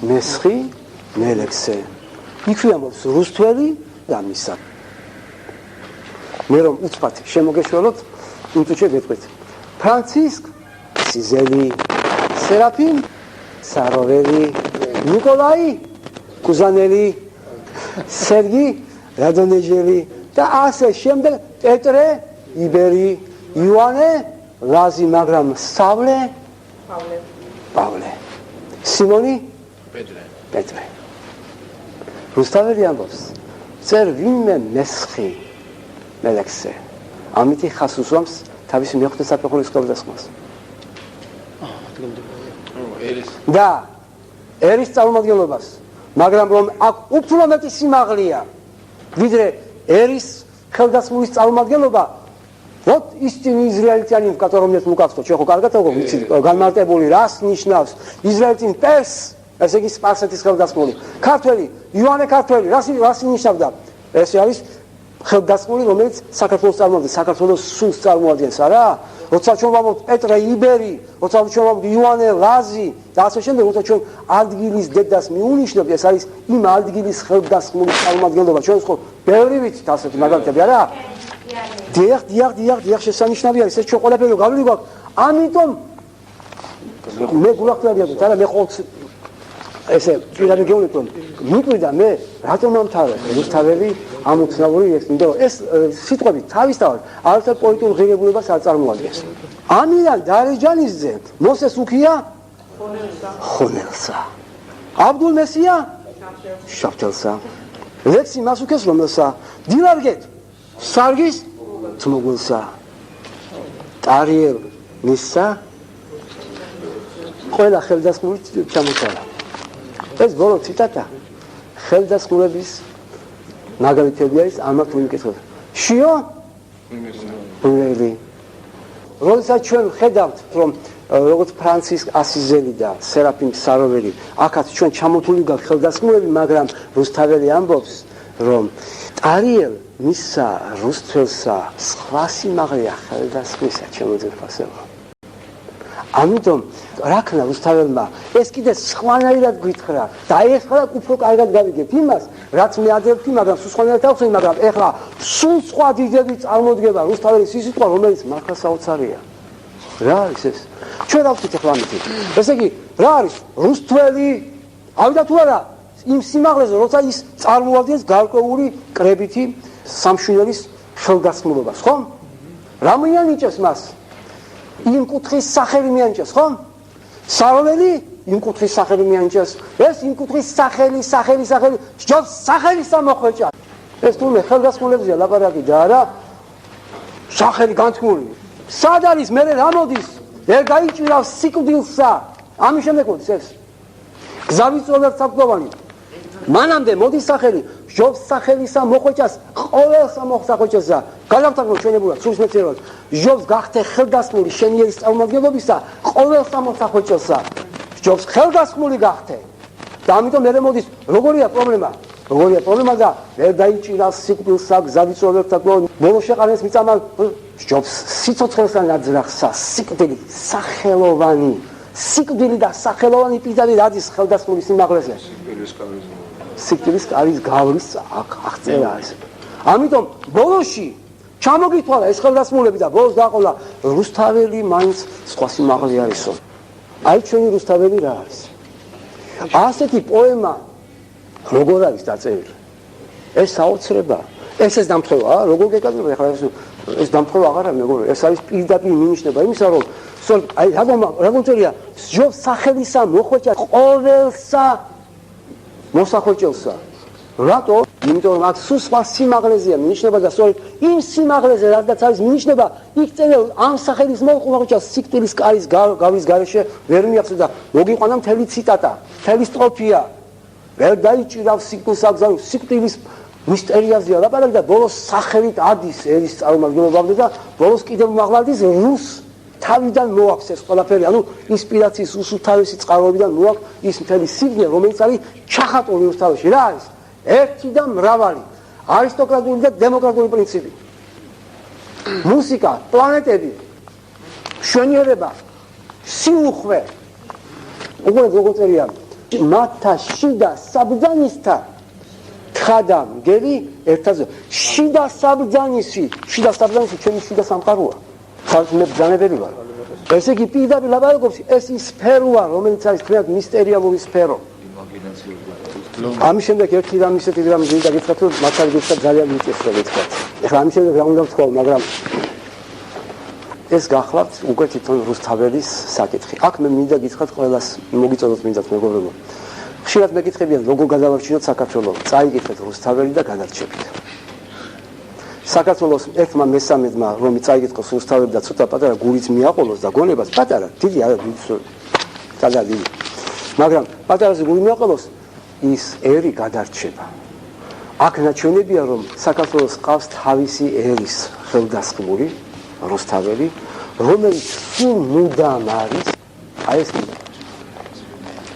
მესხი მელექსე. იქვე ამბობს რუსთველი და მისა. მე რომ უცბად შემოგეშველოთ, ინტუჩე გეტყვით. ფრანცისკ სიზელი, სერაფიმ საროველი, ნიკოლაი კუზანელი, სერგი რადონეჟელი და ასე შემდეგ პეტრე იბერი, იოანე ლაზი, მაგრამ პავლე, სიმონი პეტრე. რუსთაველი ამბობს, წერ ვინმე მესხი მელექსე. ამითი ხას უსვამს თავისი მეხუთე საფეხურის ხელდასხმას. და ერის წარმომადგენლობას, მაგრამ რომ აქ უფრო მეტი სიმაღლეა, ვიდრე ერის ხელდასხმის წარმომადგენლობა, вот истинный израильтянин, в котором нет лукавства. Че ხო კარგად როგორ ვიცით, განმარტებული რას ნიშნავს израильтин პერს, ესე იგი სპარსეთის ხელდასხმული. ქართველი, იოანე ქართველი, რას ნიშნავდა? ეს არის ხელდასხმული, რომელიც საქართველოს წარმოადგენს, საქართველოს სულს წარმოადგენს, არა? როცა ჩვენ ვამბობთ პეტრე იბერი, როცა ჩვენ ვამბობთ იოანე ლაზი და ასე შემდეგ, როცა ჩვენ ადგილის დედას მიუნიშნებთ, ეს არის იმ ადგილის ხელდასხმული წარმოადგენლობა. ჩვენ ხო ბევრი ვიცით ასეთი მაგალითები, არა? დიახ, შესანიშნავია ის ჩვენ ყველაფერი გავლილი გვაქვს. ამიტომ მე გულახდარიადოთ, არა მე ყოველ ესე პირადად გეუბნებით რომ მიკვირდა მე რატომ ამთავრე რუსთაველი ამ უცნაური ექსპინდო ეს სიტყვები თავისთავად არასდროს პოლიტიკურ ღირებულებას არ წარმოადგენს. ამიდან დარეჯანისძე მოსეს უქია ხონელსა. აბდულ მესია შაფთელსა ლექსი მასუკეს რომელსა დილარგეთ სარგის თმოგულსა ტარიელ მისსა ყველა ხელდასხმული ჩამოწერა ეს ბოლო ციტატა ხელდასხმულების მაგალითები არის ამათ ვიმკითხოთ შიო როდესაც ჩვენ ხედავთ რომ როგორც ფრანცისკ ასიზელი და სერაფიმ საროველი აქაც ჩვენ ჩამოთვლილი გვაქვს ხელდასხმულები მაგრამ რუსთაველი ამბობს რომ ტარიელ მისსა რუსთველსა სხვა სიმაღლეა ხელდასხმისა ჩემოძერფასება ამიტომ რაკნა რუსთაველმა ეს კიდე სხვანაირად გვითხრა და ეხლა უფრო კარგად გავიგებ იმას რაც მე ადრევთი მაგრამ სულ სხვანაირად ავხსნი მაგრამ ეხლა სულ სხვა დიდები წარმოდგება რუსთაველის ის სიტყვა რომელიც მართლა საოცარია რა არის ეს ჩვენ დავხსნით ეხლა ამით ესე იგი რა არის რუსთველი ავიდა თუ არა იმ სიმაღლეზე როცა ის წარმოადგენს გარკვეული კრებითი სამშვიდობის ხელდასხმულობას ხო რა მიანიჭებს მას იმ კუთხის სახელი მიანიჭებს ხო საროველი იმ კუთხის სახელი მიანიჭებს ეს იმ კუთხის სახელი ჯობს სახელის ამოხვეჭა ეს თუნდაც ხელდასხმულებზია ლაპარაკი და არა სახელი განთქმული სად არის მე რა მოდის ვერ გაიჭირავს სიკვდილსა ამის შემდეგ მოდის ეს გზავიწროვდა საფლოვანი მანამდე მოდის სახელი ჯობს სახელისა მოხვეჭას ყოველსა მოხვეჭასა გადავთვალოთ ჩვენებურად სულს მეცეროთ ჯობს გახდე ხელდასხმული შენიერის წარმომადგენლობისა ყოველსა მოხვეჭასა ჯობს ხელდასხმული გახდე და ამიტომ მე მოდის როგორია პრობლემა და ვერ დაიჭირავს სიკვდილსა გზავიწროვდა საფლოვანი ბოლო შეყარეს მიწამალ ჯობს სიცოცხლესა ნაძრახსა სიკვდილი სახელოვანი სიკვდილი და სახელოვანი პირდაპირ რადის ხელდასხმული სიმაღლეზე სიკვდილის კარის გავლის აღწერა ეს ამიტომ ბოლოში ჩამოგითვალა ეს ხელდასხმულები და ბოლოს დაყოლა რუსთაველი მაინც სხვა სიმაღლე არისო აი ჩვენი რუსთაველი რა არის ასეთი პოემა როგორ არის დაწერილი ეს საოცრება ეს დამთხოვა როგორ გეკადრება ახლა ეს დამთხოვა აღარ არის მეგობრებო ეს არის პირდაპირ მინიშნება იმისა რომ აი როგორ წერია ჯობს სახელისა მოხვეჭა ყოველსა მოსახვეჭელსა რატო იმიტომ რომ აქ სულ სხვა სიმაღლეზეა მინიშნება და სწორედ იმ სიმაღლეზე რადგან არის მინიშნება იქ წერია ამ სახელის მოხვეჭა სიკვდილის კარის გავლის გარეშე ვერ მიახსენე და მოგიყვანა მთელი ციტატა მთელი სტროფია ვერ დაიჭირავს სიკვდილის მისტერიაზეა ლაპარაკი და ბოლოს სახელით ადის ერის წარმომადგენლობამდე და ბოლოს კიდევ მაღლადის რუს თავიდან მოაქვს ეს ყველაფერი ანუ ინსპირაციის უსულთავესი წყაროებიდან მოაქვს ის მთელი სიგნე რომელიც არის ჩახატული რუსთაველში რა არის ერთი და მრავალი არისტოკრატიული და დემოკრატიული პრინციპი მუსიკა პლანეტები მშვენიერება სიუხვე უყურეთ როგორ წერია მათთა შიდა საბრძანისთა თხადა მგელი ერთაზე შიდა საბრძანისი ჩემი შიდა სამყაროა მე ბრძანებელი ვარ ესე იგი პირდაპირ ლაპარაკობს ეს ის სფეროა რომელიც არის თუნდაც მისტერიალური სფერო ამის შემდეგ ერთი რამ ისეთი რამ მინდა გითხრათ რომ მართალი გითხრათ ძალიან მიწესრა გითხრათ ეხლა ამის შემდეგ რა უნდა ვთქვა მაგრამ ეს გახლავთ უკვე თვითონ რუსთაველის საკითხი აქ მე მინდა გითხრათ ყველას მოგიწოდოთ მინდათ მეგობრებო ხშირად მეკითხებიან როგორ გადავარჩინოთ საქართველოს წაიგეთ რუსთაველი და გადარჩებით საქართველოს ერთმა მესამედმა რომ წაიგეთყოს რუსთაველი და ცოტა პატარა გულიც მიაყოლოს და გონებას პატარა დიდი არა დიდი მაგრამ პატარაზე გული მიაყოლოს ის ერი გადარჩება აქ ნაჩვენებია რომ საქართველოს ყავს თავისი ერის ხელდასხმული რუსთაველი რომელიც სულ მუდამ არის აი ეს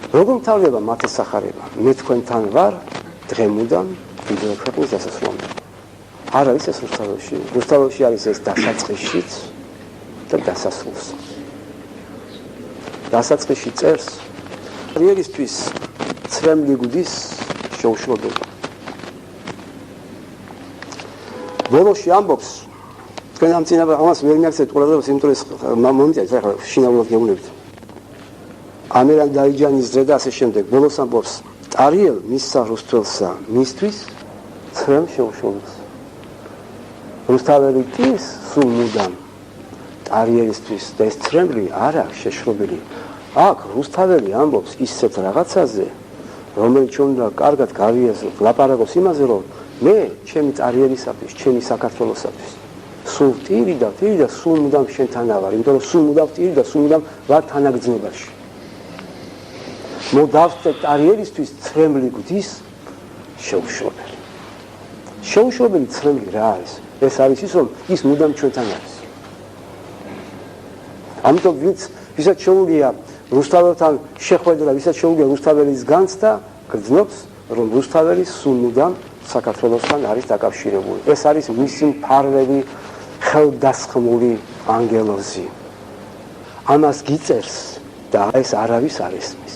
როგორ მთავრდება მათი სახარება მე თქვენთან ვარ დღემუდამ ვიდეო ქვეყნის დასასრულამდე არ არის ეს რუსთაველში არის ეს დასაწყისშიც და დასასრულს დასაწყისში წერს კარიერისთვის ცრემლი გუდის შეუშლოდება ბოლოში ამბობს თქვენ ამ წინა ამას ვერ მიაქცევთ ყურადღებას იმიტომ რომ მომიწევს ახლა შინაურად გეუბნებით ამერან დაიჯანის ძე და ასე შემდეგ ბოლოს ამბობს ტარიელ მისსა რუსთველსა მისთვის ცრემ შეუშლოდეს რუსთაველი ის სულ მუდამ ტარიელისთვის და ეს ცრემლი არა შეშრობილი აქ რუსთაველი ამბობს ისეთ რაღაცაზე რომელიც ჩვენ უნდა კარგად გავიაზროთ, ლაპარაკოს იმაზე, რომ მე ჩემი წარიერისათვის, ჩემი საქართველოსათვის სულ ტირი და სულ მუდამ შენთანა ვარ, იმიტომ რომ სულ მუდამ ტირი და სულ მუდამ ვარ თანაგრძნობაში. მოდავწე წარიერისთვის ცრემლი გვდის შეუშვებელი. შეუშვებელი ცრემლი რა არის? ეს არის ის, რომ ის მუდამ ჩვენთან არის. ამიტომ ვისაც შეუძლია რუსთაველთან შეხვედრა, ვისაც შეუძლია რუსთაველის განცდა, გრძნობს, რომ რუსთაველი სულ მუდამ საქართველოსთან არის დაკავშირებული. ეს არის მისი მფარველი ხელდასხმული ანგელოზი. ამას გიწერს და ეს არავის არ ესმის.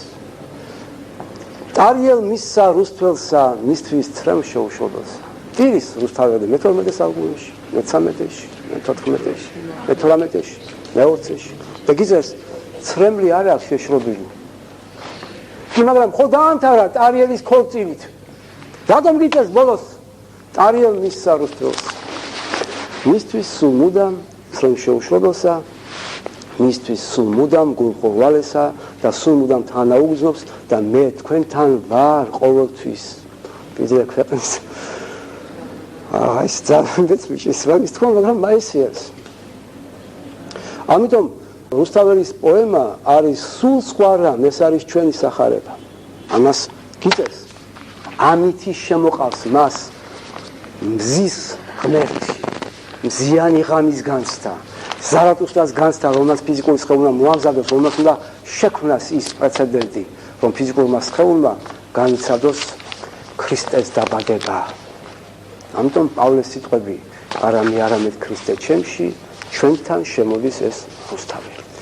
ტარიელ მისსა რუსთველსა მისთვის ცრემ შეუშვებელსა. ტირის რუსთაველი მე-12 საუკუნეში, მე-13-ში, მე-14-ში, მე-18-ში, მე-20-ში და გიწერს ცრემლი არ აქვს შეშრობილი. მაგრამ ხო დაამთავრა ტარიელის ქორწილით. რატომ გიწერს ბოლოს ტარიელ მისსა რუსთველსა? მისთვის სულ მუდამ ცრემ შეუშვებელსა, მისთვის სულ მუდამ გულყოვალესა და სულ მუდამ თანაუგრძნობს და მე თქვენთან ვარ ყოველთვის. ვიდრე ქვეყნის ეს ძალიან მეცმის რამის თქვა, მაგრამ მაესიას. ამიტომ რუსთაველის პოემა არის სულ სხვა რამ, ეს არის ჩვენი სახარება. ამას გიწერს. ამითი შემოყავს მას მზის ღმერთი, მზიანი ღამის განცდა, ზარათუსტრას განცდა, რომელსაც ფიზიკური სხეულმა მოამზადოს, რომელსაც უნდა შექმნას ის პრეცედენტი, რომ ფიზიკურმა სხეულმა განიცადოს ქრისტეს დაბადება. ამიტომ პავლეს სიტყვები არამედ ქრისტე ჩემში, ჩვენთან შემოდის ეს რუსთაველი.